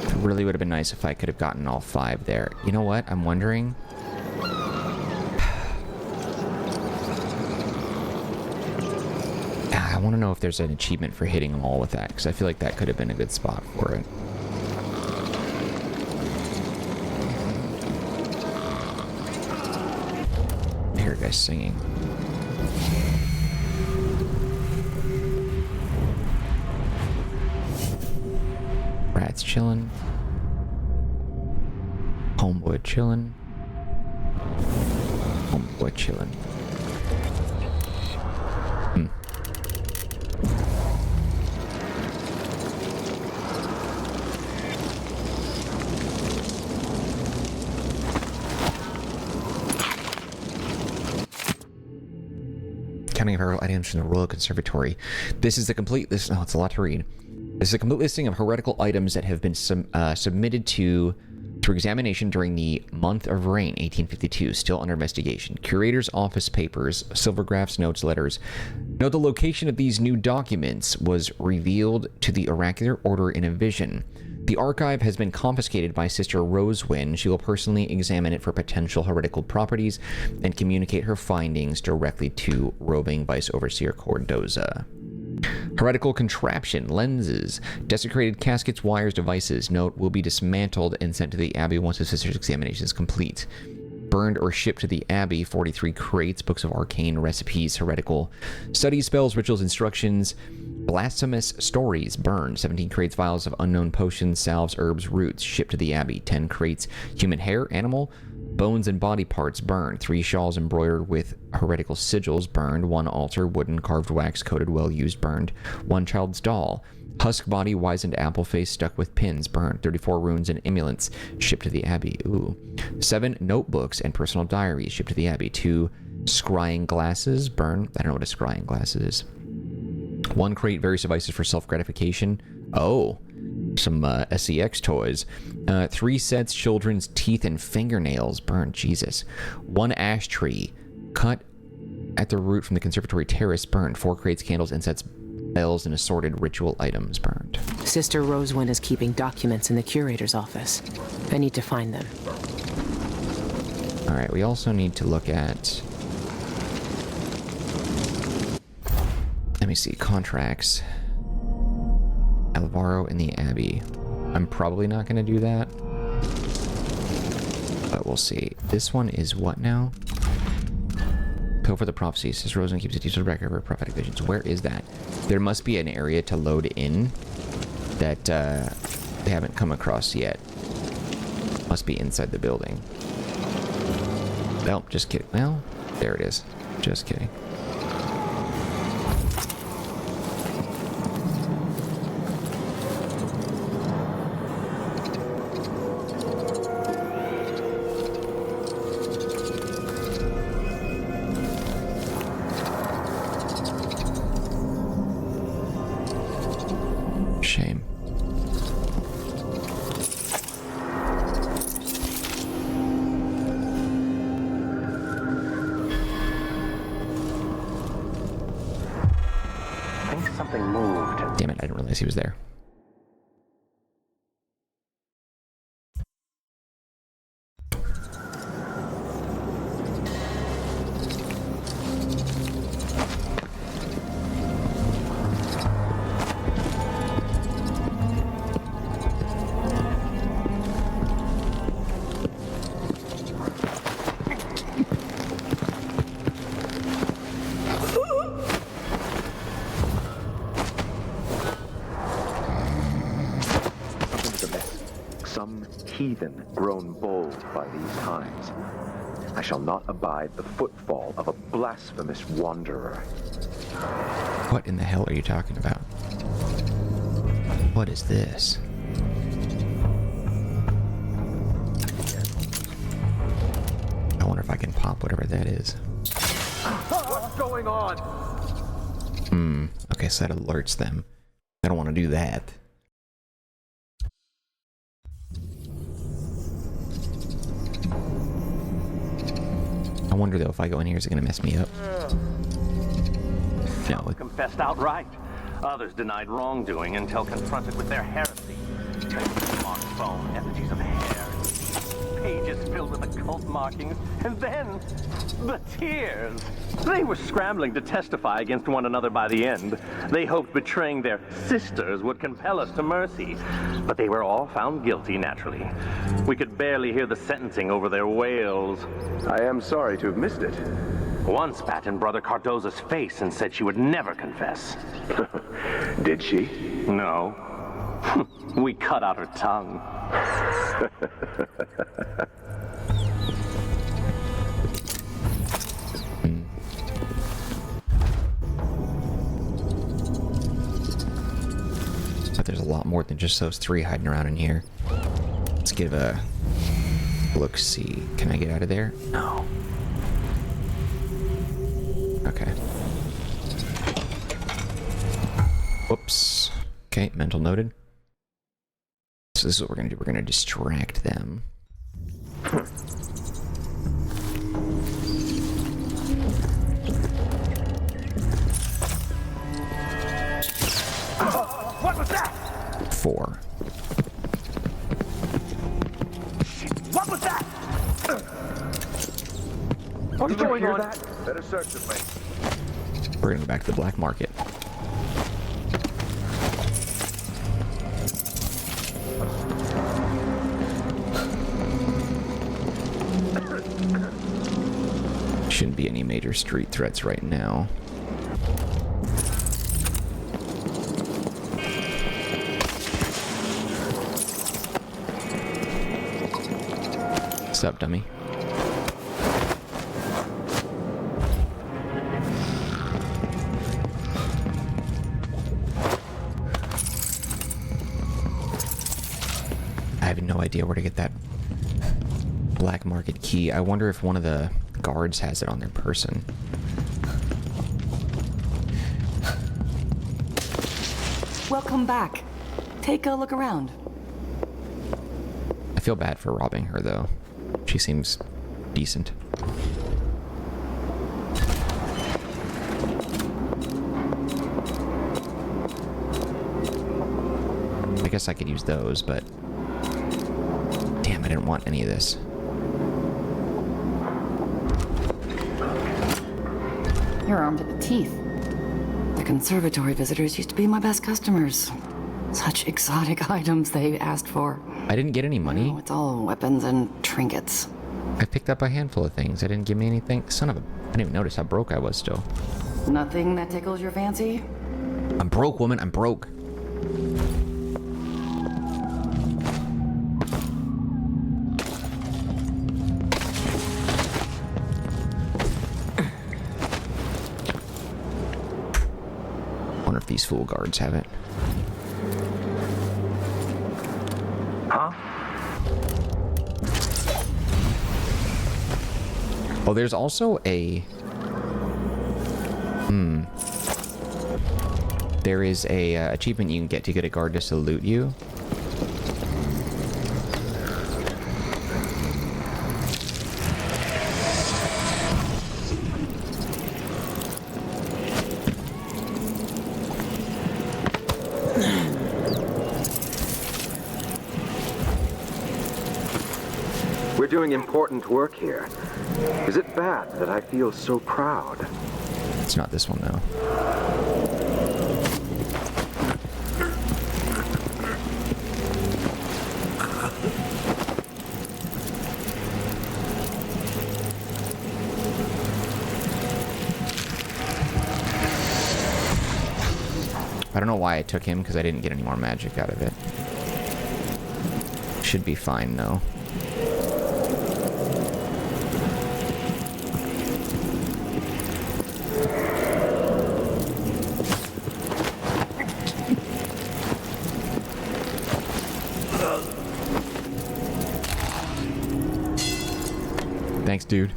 It really would have been nice if I could have gotten all 5 there. You know what? I'm wondering. I want to know if there's an achievement for hitting them all with that, because I feel like that could have been a good spot for it. I hear guys singing. Rats chilling. Homeboy chilling. Homeboy chilling. Counting of heretical items from the Royal Conservatory. This is the complete list. Oh, it's a lot to read. This is a complete listing of heretical items that have been submitted to through examination during the month of reign, 1852, still under investigation. Curator's office papers, silvergraphs, notes, letters. Note the location of these new documents was revealed to the Oracular Order in a vision. The archive has been confiscated by Sister Rosewyn. She will personally examine it for potential heretical properties and communicate her findings directly to roving Vice Overseer Cardoza. Heretical contraption, lenses, desecrated caskets, wires, devices. Note, will be dismantled and sent to the Abbey once the sister's examination is complete. Burned or shipped to the Abbey, 43 crates, books of arcane recipes, heretical studies, spells, rituals, instructions, blasphemous stories, burned. 17 crates, vials of unknown potions, salves, herbs, roots, shipped to the Abbey. 10 crates, human hair, animal, bones and body parts, burned. 3 shawls embroidered with heretical sigils, burned. 1 altar, wooden, carved wax, coated, well used, burned. 1 child's doll, husk body, wizened apple face stuck with pins, burned. 34 runes and amulets, shipped to the Abbey. Ooh. 7 notebooks and personal diaries, shipped to the Abbey. 2 scrying glasses, burned. I don't know what a scrying glass is. 1 crate, various devices for self-gratification. Oh, some SEX toys. 3 sets, children's teeth and fingernails, burned. Jesus. 1 ash tree, cut at the root from the conservatory terrace, burned. 4 crates, candles, insets, bells, and assorted ritual items, burned. Sister Rosewind is keeping documents in the curator's office. I need to find them. Alright, we also need to look at... Let me see, contracts. Alvaro and the Abbey. I'm probably not going to do that. But we'll see. This one is what now? Go for the prophecies. Sister Rosewind keeps a detailed record of her prophetic visions. Where is that? There must be an area to load in that they haven't come across yet. Must be inside the building. Oh, just kidding. Well, there it is. Just kidding. Shame. I think something moved. Damn it, I didn't realize he was there. Heathen grown bold by these times. I shall not abide the footfall of a blasphemous wanderer. What in the hell are you talking about? What is this? I wonder if I can pop whatever that is. What's going on? Okay, so that alerts them. I don't want to do that. I wonder though, if I go in here, is it going to mess me up? No. Some confessed outright. Others denied wrongdoing until confronted with their heresy. On phone, effigies of hair, pages filled with occult markings, and then the tears. They were scrambling to testify against one another by the end. They hoped betraying their sisters would compel us to mercy, but they were all found guilty, naturally. We could barely hear the sentencing over their wails. I am sorry to have missed it. One spat in Brother Cardoza's face and said she would never confess. Did she? No. We cut out her tongue. But there's a lot more than just those 3 hiding around in here. Let's give a look-see. Can I get out of there? No. Okay. Whoops. Okay, mental noted. So this is what we're gonna do. We're gonna distract them. What was that? 4. What was that? What's going on? Better search the place. We're gonna go back to the black market. Shouldn't be any major street threats right now. What's up, dummy? I have no idea where to get that black market key. I wonder if one of the guards has it on their person. Welcome back. Take a look around. I feel bad for robbing her, though. She seems decent. I guess I could use those, but... Damn, I didn't want any of this. You're armed to the teeth. The conservatory visitors used to be my best customers. Such exotic items they asked for. I didn't get any money. Oh, it's all weapons and trinkets. I picked up a handful of things. They didn't give me anything. Son of a... I didn't even notice how broke I was still. Nothing that tickles your fancy? I'm broke, woman. I'm broke. Wonder if these fool guards have it. Huh? Oh, there's also a... There is a achievement you can get to get a guard to salute you. We're doing important work here. Is it bad that I feel so proud? It's not this one, though. I don't know why I took him, because I didn't get any more magic out of it. Should be fine, though. Thanks, dude.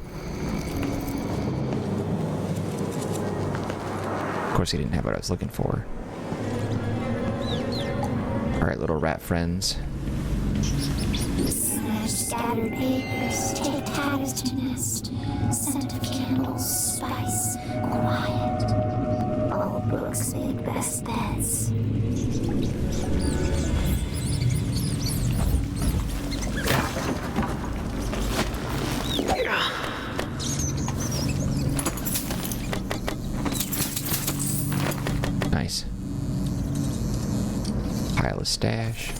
Of course, he didn't have what I was looking for. Alright, little rat friends. Smash scattered papers, take tatters to nest. Scent of candles, spice, quiet. All books make best beds. Nice. Pile of stash.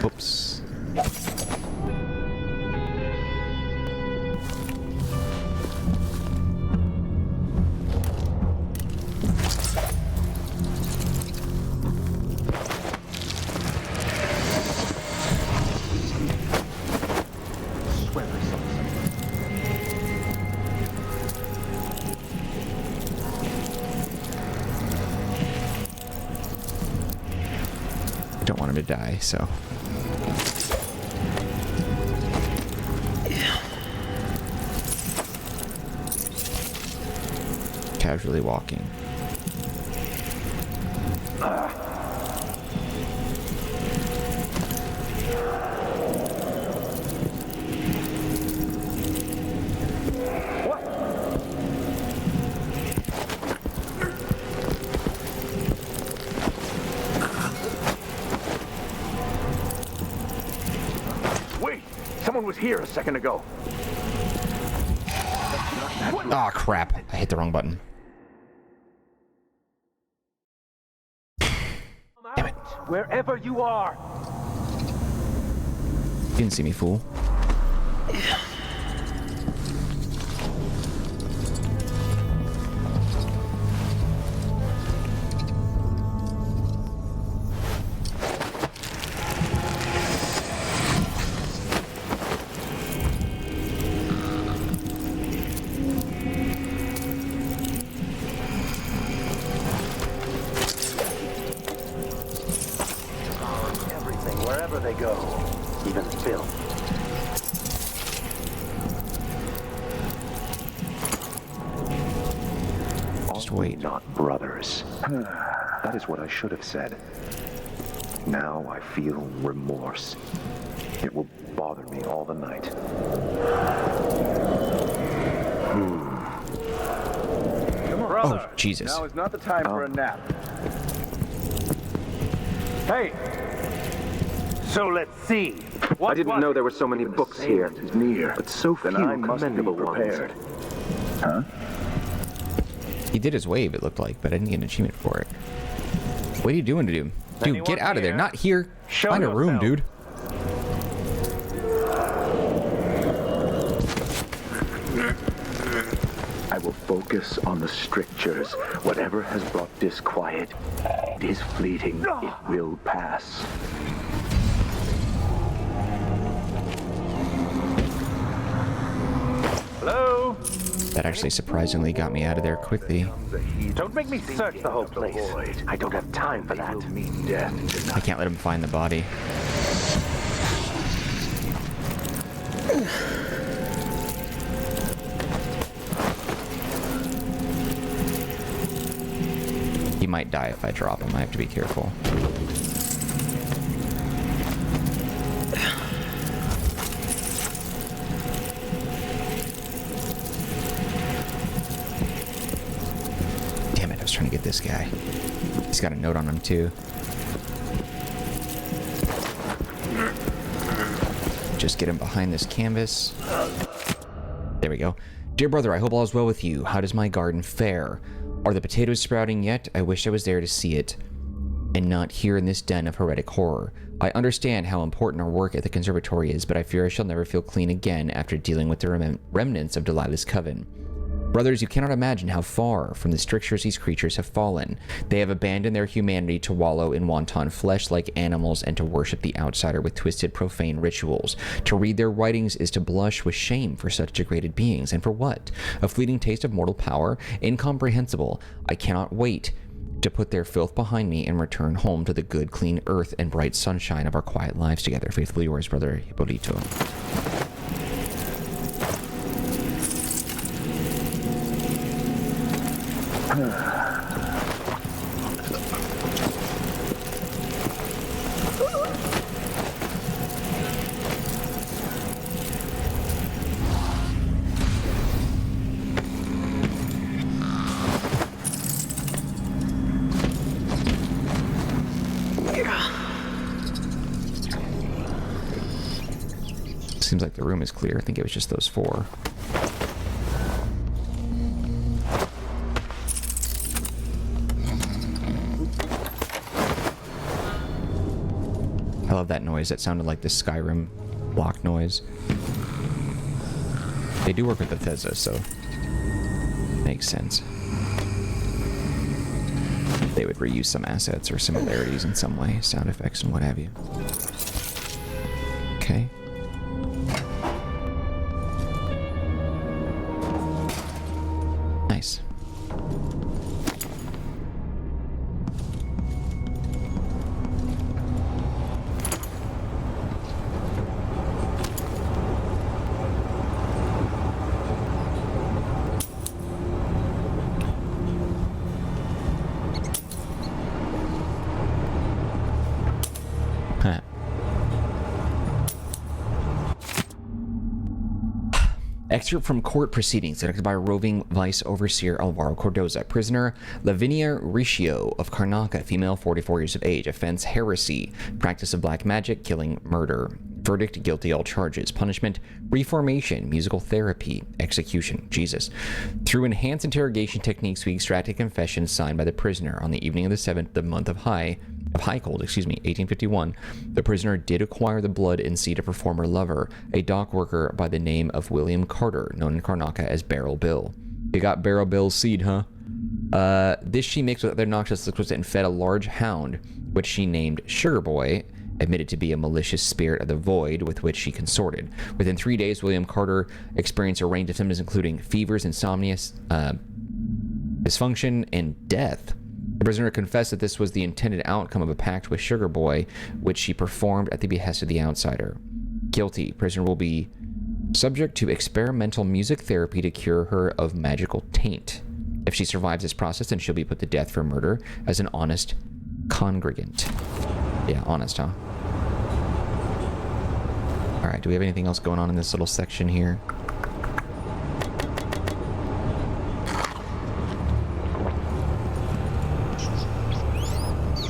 Oops. Don't want him to die, so. Casually walking. Someone was here a second ago. Oh crap, I hit the wrong button. Damn it. Wherever you are. Didn't see me, fool. Everything, wherever they go, even Phil. Just wait. Not brothers. That is what I should have said. Now I feel remorse. It will bother me all the night. Oh, Jesus. Now is not the time for a nap. Hey! So let's see. I didn't know there were so many books here, but so few commendable ones. Huh? He did his wave, it looked like, but I didn't get an achievement for it. What are you doing to him? Dude, get out of there. Not here. Find a room, dude. I will focus on the strictures. Whatever has brought disquiet, it is fleeting. It will pass. Hello? That actually surprisingly got me out of there quickly. Don't make me search the whole place. I don't have time for that. I can't let him find the body. He might die if I drop him. I have to be careful. Damn it, I was trying to get this guy. He's got a note on him too. Just get him behind this canvas. There we go. Dear brother, I hope all is well with you. How does my garden fare? Are the potatoes sprouting yet? I wish I was there to see it, and not here in this den of heretic horror. I understand how important our work at the conservatory is, but I fear I shall never feel clean again after dealing with the remnants of Delilah's coven. Brothers, you cannot imagine how far from the strictures these creatures have fallen. They have abandoned their humanity to wallow in wanton flesh like animals and to worship the outsider with twisted, profane rituals. To read their writings is to blush with shame for such degraded beings. And for what? A fleeting taste of mortal power? Incomprehensible. I cannot wait to put their filth behind me and return home to the good, clean earth and bright sunshine of our quiet lives together. Faithfully yours, brother Hippolito. Seems like the room is clear. I think it was just those four. I love that noise. That sounded like the Skyrim block noise. They do work with Bethesda, so makes sense. They would reuse some assets or similarities in some way, sound effects and what have you. Okay. Nice. Excerpt from court proceedings conducted by roving vice overseer Alvaro Cordoza. Prisoner Lavinia Riccio of Karnaca, female, 44 years of age. Offense: heresy, practice of black magic, killing, murder. Verdict: guilty all charges. Punishment: reformation, musical therapy, execution. Jesus. Through enhanced interrogation techniques, we extracted confessions signed by the prisoner on the evening of the 7th of the month of High, excuse me, 1851, the prisoner did acquire the blood and seed of her former lover, a dock worker by the name of William Carter, known in Karnaca as Barrel Bill. You got Barrel Bill's seed, huh? This she mixed with other noxious liquids and fed a large hound, which she named Sugar Boy, admitted to be a malicious spirit of the void with which she consorted. Within 3 days, William Carter experienced a range of symptoms including fevers, insomnia, dysfunction, and death. The prisoner confessed that this was the intended outcome of a pact with Sugar Boy, which she performed at the behest of the Outsider. Guilty. Prisoner will be subject to experimental music therapy to cure her of magical taint. If she survives this process, then she'll be put to death for murder as an honest congregant. Yeah, honest, huh? Alright, do we have anything else going on in this little section here?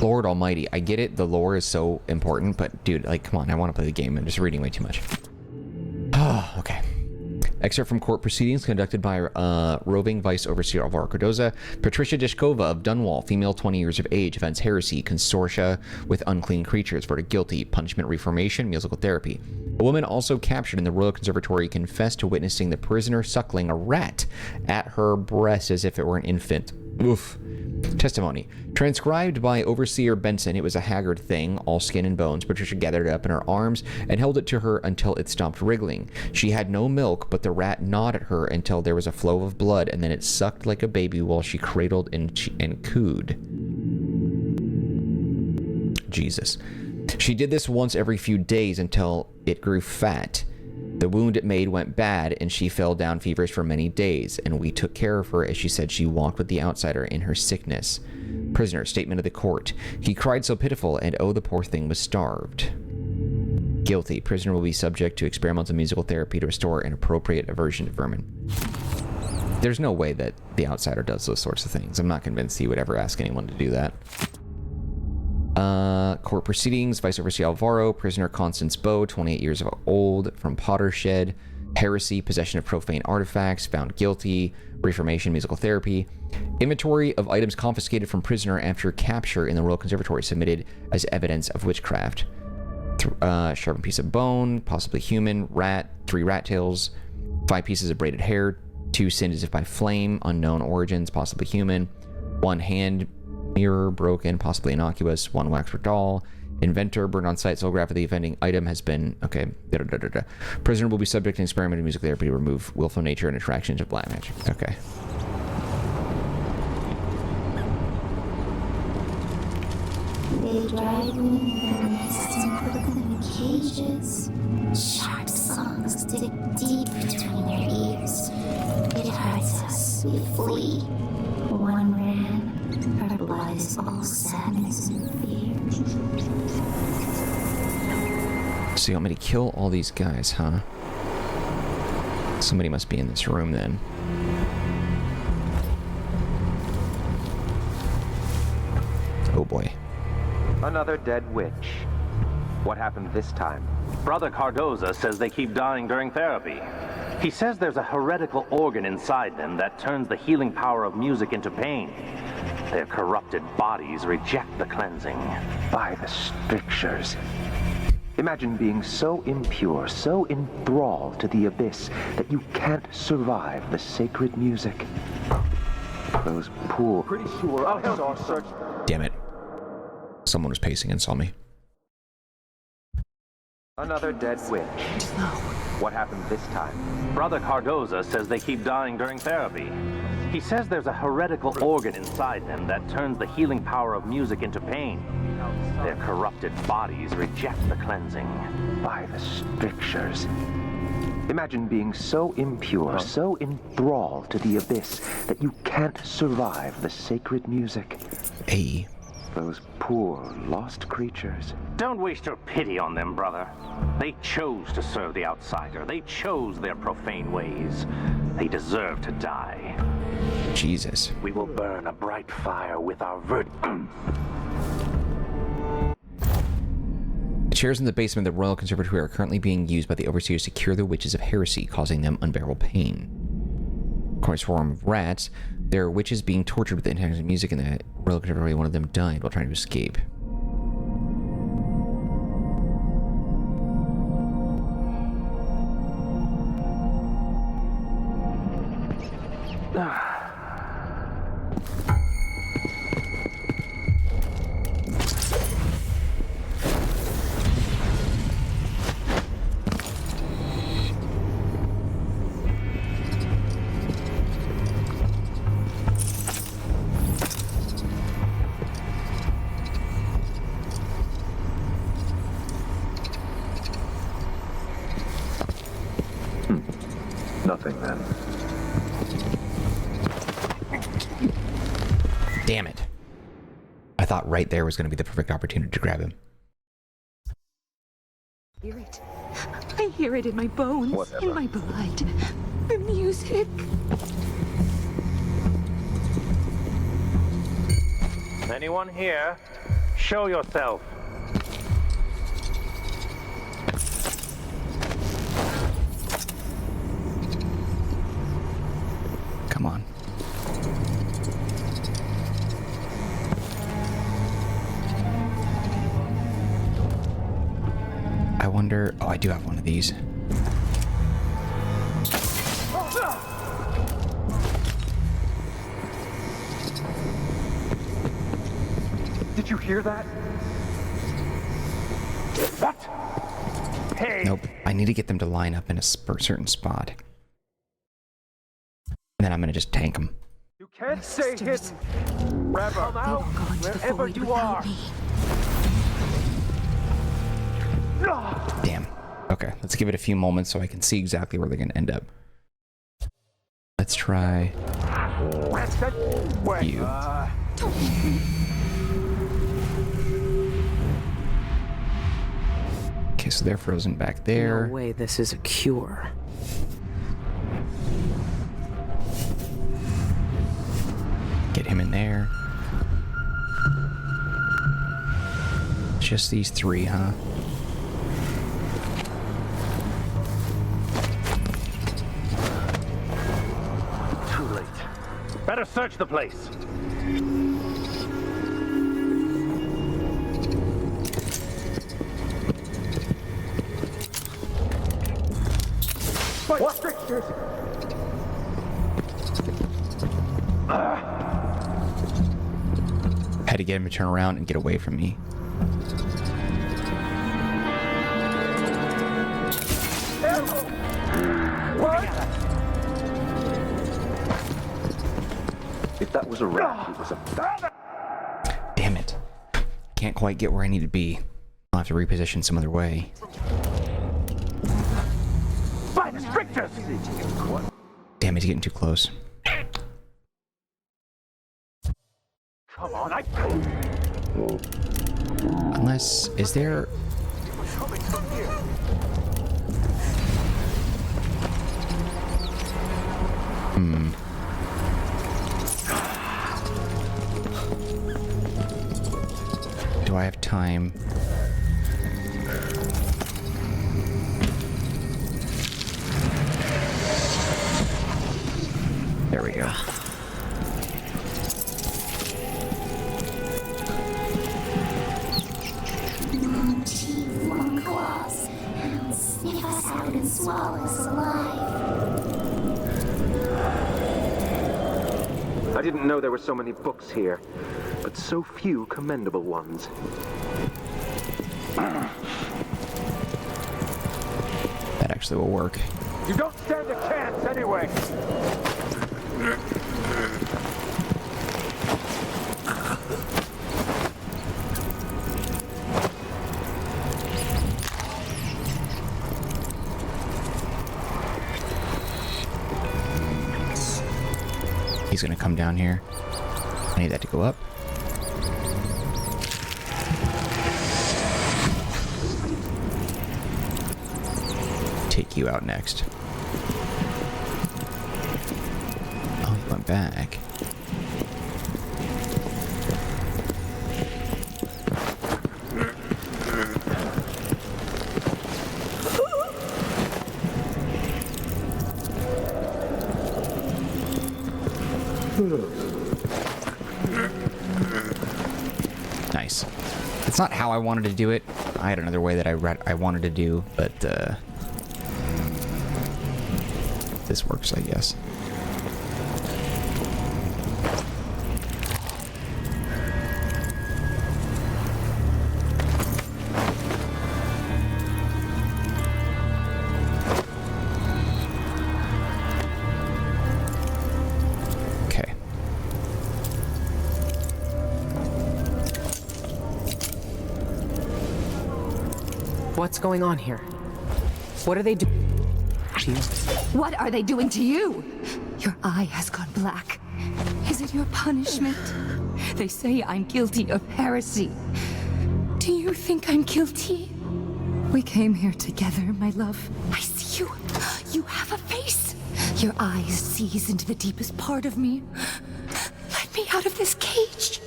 Lord Almighty, I get it, the lore is so important, but dude, like, come on, I want to play the game. I'm just reading way too much. Oh, okay. Excerpt from court proceedings conducted by roving vice overseer Alvaro Cardoza. Patricia Dishkova of Dunwall, female 20 years of age, offense heresy, consortia with unclean creatures, verdict guilty, punishment reformation, musical therapy. A woman also captured in the Royal Conservatory confessed to witnessing the prisoner suckling a rat at her breast as if it were an infant. Oof. Testimony. Transcribed by Overseer Benson, it was a haggard thing, all skin and bones. Patricia gathered it up in her arms and held it to her until it stopped wriggling. She had no milk, but the rat gnawed at her until there was a flow of blood, and then it sucked like a baby while she cradled and cooed. Jesus. She did this once every few days until it grew fat. The wound it made went bad, and she fell down feverish for many days, and we took care of her as she said she walked with the Outsider in her sickness. Prisoner, statement of the court. He cried so pitiful, and oh, the poor thing was starved. Guilty. Prisoner will be subject to experimental musical therapy to restore an appropriate aversion to vermin. There's no way that the Outsider does those sorts of things. I'm not convinced he would ever ask anyone to do that. Court proceedings, Vice Overseer Alvaro, prisoner Constance Bow, 28 years old, from Pottershed, heresy, possession of profane artifacts, found guilty, reformation, musical therapy, inventory of items confiscated from prisoner after capture in the Royal Conservatory submitted as evidence of witchcraft. Sharpened piece of bone, possibly human, rat, 3 rat tails, 5 pieces of braided hair, 2 singed as if by flame, unknown origins, possibly human, 1 hand mirror broken, possibly innocuous, 1 wax doll, inventor burned on site, sole graph of the offending item has been, okay, Prisoner will be subject to experimental music therapy to remove willful nature and attractions of black magic. Okay. They drive me in their nests and put them in cages. Sharp songs dig deep between their ears. It hurts us. We flee. One ran. Her blood is all sadness and fear. So you want me to kill all these guys, huh? Somebody must be in this room then. Oh boy. Another dead witch. What happened this time? Brother Cardoza says they keep dying during therapy. He says there's a heretical organ inside them that turns the healing power of music into pain. Their corrupted bodies reject the cleansing. By the strictures. Imagine being so impure, so enthralled to the abyss, that you can't survive the sacred music. Those poor... Pretty sure I saw search... Damn it. Someone was pacing and saw me. Another dead witch. What happened this time? Brother Cardoza says they keep dying during therapy. He says there's a heretical organ inside them that turns the healing power of music into pain. Their corrupted bodies reject the cleansing. By the strictures. Imagine being so impure, so enthralled to the abyss, that you can't survive the sacred music. Hey. Those poor, lost creatures. Don't waste your pity on them, brother. They chose to serve the Outsider. They chose their profane ways. They deserve to die. Jesus. We will burn a bright fire with our The chairs in the basement of the Royal Conservatory are currently being used by the Overseers to cure the witches of heresy, causing them unbearable pain. According to swarm of rats, there are witches being tortured with the intoxicating music in the Royal Conservatory. One of them died while trying to escape. Nothing then. Damn it. I thought right there was going to be the perfect opportunity to grab him. Hear it. I hear it in my bones, Whatever. in my blood. The music. Anyone here? Show yourself. Come on. I wonder... Oh, I do have one of these. Did you hear that? What? Hey! Nope. I need to get them to line up in a certain spot. And then I'm gonna just tank them. You can't stay sisters. hidden. Come They out, won't go into the wherever void you without are. me. Damn. Okay, let's give it a few moments so I can see exactly where they're gonna end up. Let's try Wait. you. Okay, so they're frozen back there. No way this is a cure. Get him in there. Just these three, huh? Too late. Better search the place. What fixtures? Had to get him to turn around and get away from me. If that was a rat, it was a... Damn it. Can't quite get where I need to be. I'll have to reposition some other way. By the strictures! Damn, he's getting too close. Come on, I... Unless, is there... Coming from here. Do I have time? There we go. Teeth, long claws, and sniff us out and swallow us alive. I didn't know there were so many books here, but so few commendable ones. That actually will work. You don't stand a chance anyway. He's gonna come down here. I need that to go up. Take you out next. Oh, he went back. Nice. It's not how I wanted to do it. I had another way that I wanted to do, but this works, I guess. Okay. What's going on here? What are they doing? What are they doing to you? Your eye has gone black. Is it your punishment? They say I'm guilty of heresy. Do you think I'm guilty? We came here together, my love. I see you. You have a face. Your eyes seize into the deepest part of me. Let me out of this cage.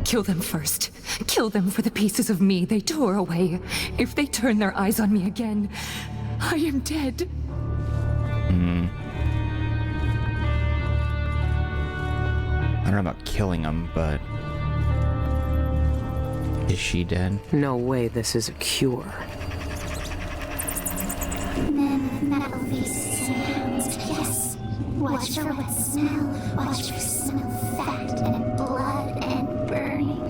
Kill them first. Kill them for the pieces of me they tore away. If they turn their eyes on me again, I am dead. I don't know about killing him, but... Is she dead? No way this is a cure. Men with metal faces and hounds, yes. Watch for what smell. Watch for smell fat and blood and burning.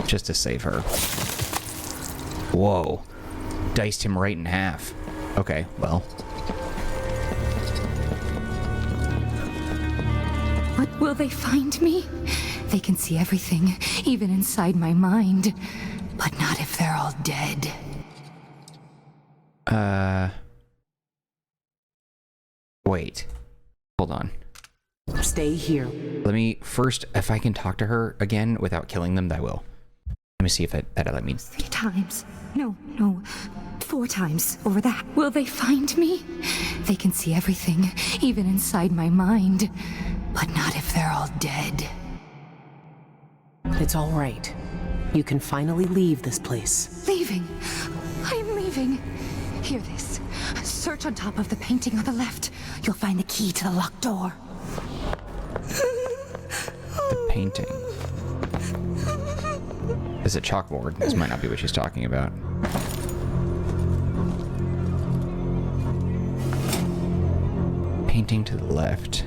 Just to save her. Whoa. Diced him right in half. Okay, well. What will they find me? They can see everything, even inside my mind. But not if they're all dead. Wait. Hold on. Stay here. Let me first, if I can talk to her again without killing them, I will. Let me see if that'll let me. 3 times. No, 4 times over that. Will they find me? They can see everything, even inside my mind. But not if they're all dead. It's all right. You can finally leave this place. Leaving. I'm leaving. Hear this. Search on top of the painting on the left. You'll find the key to the locked door. The painting. There's a chalkboard. This might not be what she's talking about. Painting to the left.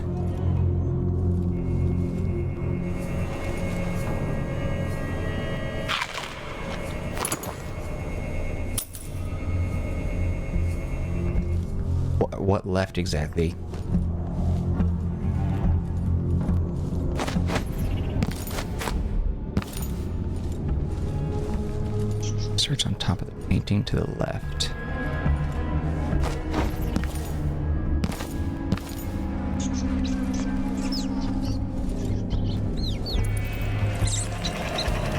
What left exactly? Search on top of the painting to the left.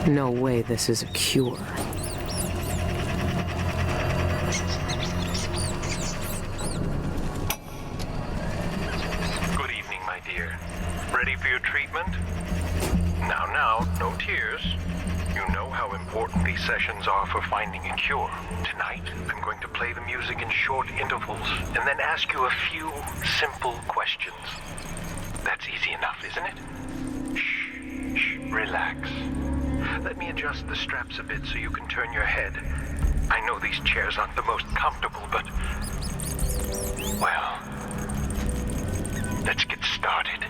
No way this is a cure. Good evening, my dear. Ready for your treatment? Now, no tears. You know how important these sessions are for finding a cure. Tonight, I'm going to play the music in short intervals and then ask you a few simple questions. That's easy enough, isn't it? Shh, relax. Let me adjust the straps a bit so you can turn your head. I know these chairs aren't the most comfortable, but... well... let's get started.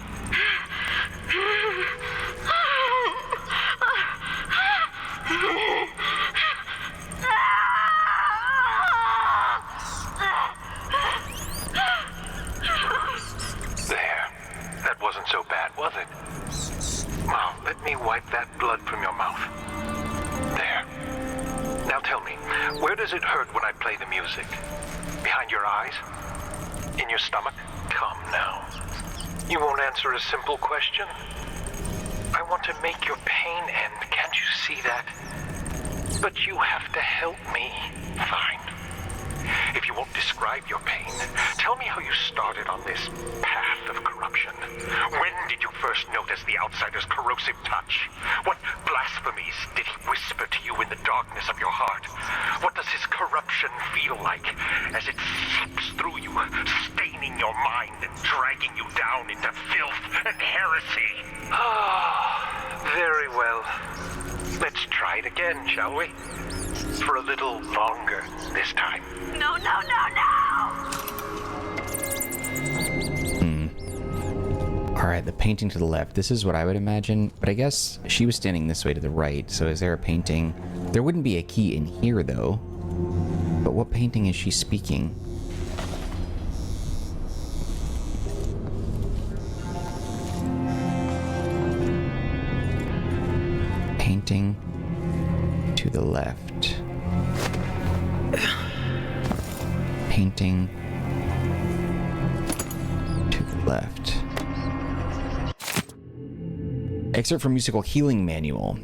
There. That wasn't so bad, was it? Now, let me wipe that blood from your mouth. There. Now tell me, where does it hurt when I play the music? Behind your eyes? In your stomach? Come now. You won't answer a simple question? I want to make your pain end, can't you see that? But you have to help me. Fine. If you won't describe your pain, tell me how you started on this path of corruption. When did you first notice the Outsider's corrosive touch? What blasphemies did he whisper to you in the darkness of your heart? What does his corruption feel like as it seeps through you, staining your mind and dragging you down into filth and heresy? Ah, very well. Let's try it again, shall we? For a little longer this time. No! Alright, the painting to the left. This is what I would imagine, but I guess she was standing this way to the right, so is there a painting? There wouldn't be a key in here, though. But what painting is she speaking? Painting to the left. Painting to the left. Excerpt from Musical Healing Manual.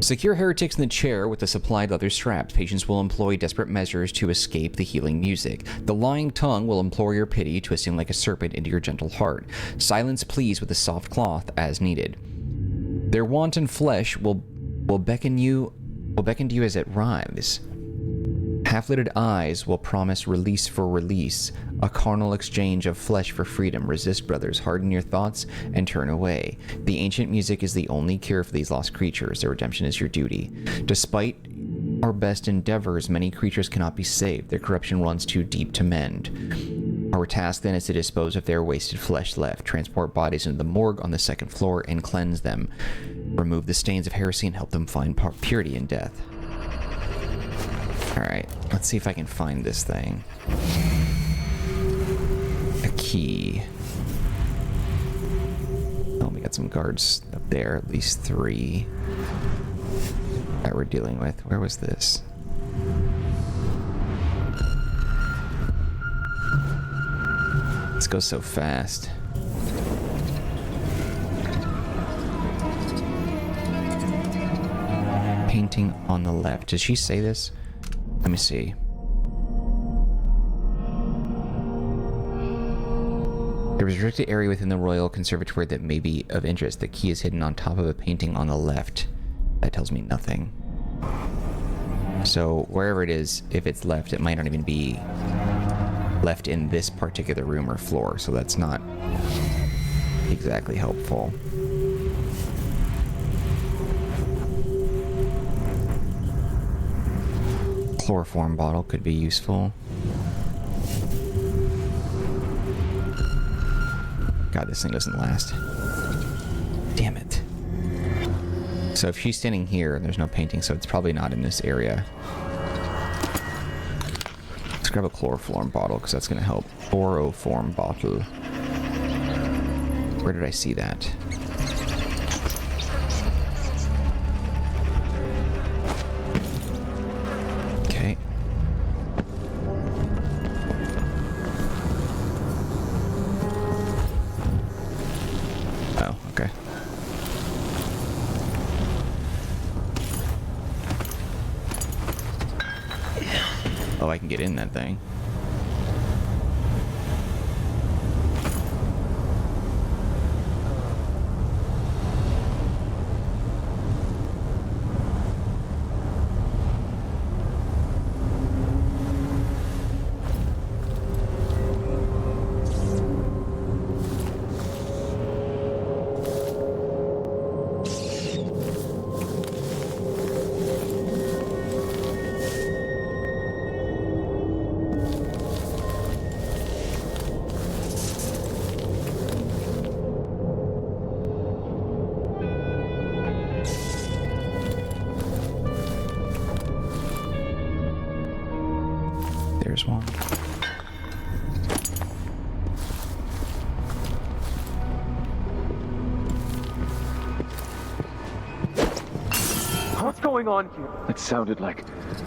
Secure heretics in the chair with the supplied leather straps. Patients will employ desperate measures to escape the healing music. The lying tongue will implore your pity, twisting like a serpent into your gentle heart. Silence please with a soft cloth as needed. Their wanton flesh will beckon to you as it writhes. Half-lidded eyes will promise release for release, a carnal exchange of flesh for freedom. Resist, brothers, harden your thoughts and turn away. The ancient music is the only cure for these lost creatures. Their redemption is your duty. Despite our best endeavors, many creatures cannot be saved. Their corruption runs too deep to mend. Our task then is to dispose of their wasted flesh left, transport bodies into the morgue on the second floor and cleanse them. Remove the stains of heresy and help them find purity in death. Alright, let's see if I can find this thing. A key. Oh, we got some guards up there, at least 3 that we're dealing with. Where was this? This goes so fast. Painting on the left. Did she say this? Let me see. There is a restricted area within the Royal Conservatory that may be of interest. The key is hidden on top of a painting on the left. That tells me nothing. So wherever it is, if it's left, it might not even be left in this particular room or floor. So that's not exactly helpful. Chloroform bottle could be useful. God, this thing doesn't last. Damn it. So if she's standing here and there's no painting, so it's probably not in this area. Let's grab a chloroform bottle because that's going to help. Chloroform bottle. Where did I see that? Okay. Oh, okay. Oh, I can get in that thing. There's one. What's going on here? It sounded like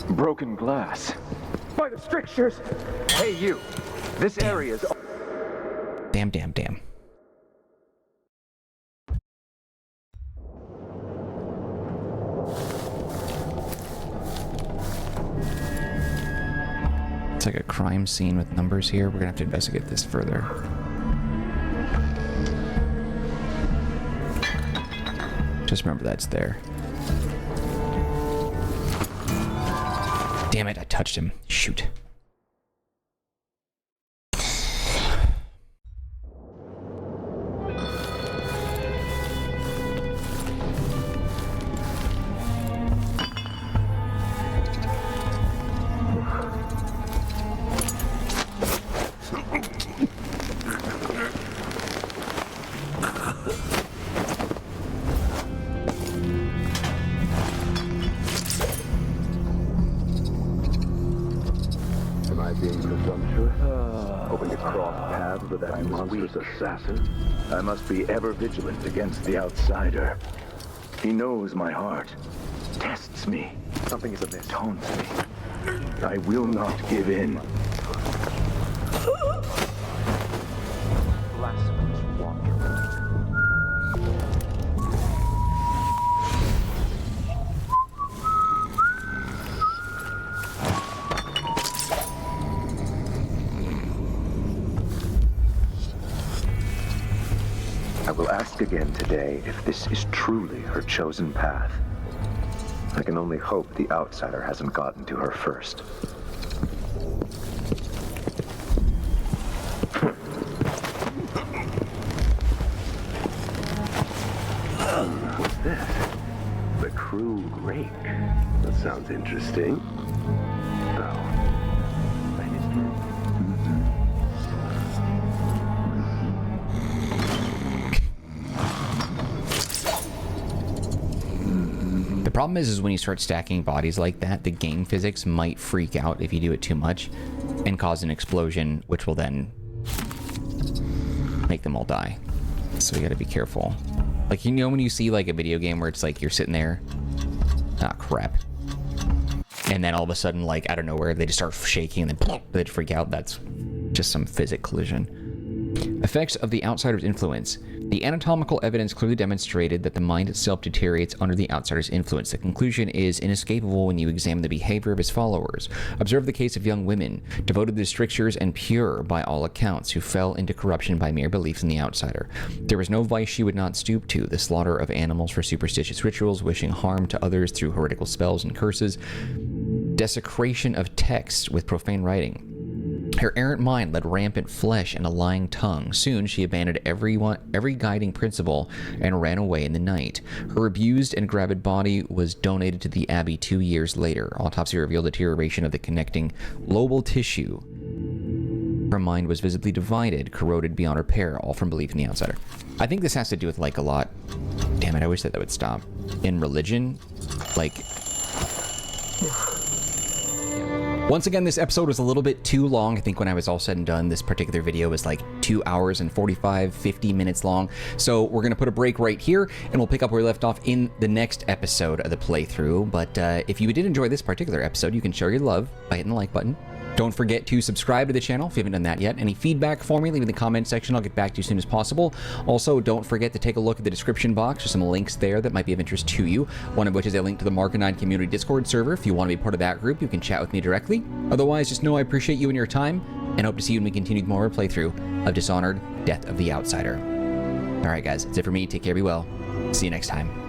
broken glass. By the strictures! Hey, you! This area is... Damn, damn, damn. It's like a crime scene with numbers here. We're gonna have to investigate this further. Just remember that's there. Damn it, I touched him. Shoot. that monstrous assassin. I must be ever vigilant against the Outsider. He knows my heart, tests me. Something is amiss. Taunts me. I will not give in. Blasphemous wanderer. I will ask again today if this is truly her chosen path. I can only hope the Outsider hasn't gotten to her first. What's this? The crew rake. That sounds interesting. Oh. The problem is when you start stacking bodies like that, the game physics might freak out if you do it too much and cause an explosion, which will then make them all die. So you gotta be careful. Like, you know when you see like a video game where it's like you're sitting there, ah crap, and then all of a sudden, like out of nowhere, they just start shaking and then they freak out? That's just some physics collision. Effects of the Outsider's influence. The anatomical evidence clearly demonstrated that the mind itself deteriorates under the Outsider's influence. The conclusion is inescapable when you examine the behavior of his followers. Observe the case of young women, devoted to the strictures and pure by all accounts, who fell into corruption by mere belief in the Outsider. There was no vice she would not stoop to: the slaughter of animals for superstitious rituals, wishing harm to others through heretical spells and curses, desecration of texts with profane writing. Her errant mind led rampant flesh and a lying tongue. Soon she abandoned every guiding principle and ran away in the night. Her abused and gravid body was donated to the Abbey 2 years later. Autopsy revealed deterioration of the connecting lobal tissue. Her mind was visibly divided, corroded beyond repair, all from belief in the Outsider. I think this has to do with like a lot. Damn it, I wish that would stop. In religion, like. Once again, this episode was a little bit too long. I think when I was all said and done, this particular video was like 2 hours and 50 minutes long. So we're going to put a break right here, and we'll pick up where we left off in the next episode of the playthrough. But if you did enjoy this particular episode, you can show your love by hitting the like button. Don't forget to subscribe to the channel if you haven't done that yet. Any feedback for me, leave in the comment section. I'll get back to you as soon as possible. Also, don't forget to take a look at the description box. There's some links there that might be of interest to you, one of which is a link to the Marcanine community Discord server. If you want to be part of that group, you can chat with me directly. Otherwise, just know I appreciate you and your time, and hope to see you when we continue more of our playthrough of Dishonored: Death of the Outsider. Alright guys, that's it for me. Take care, be well. See you next time.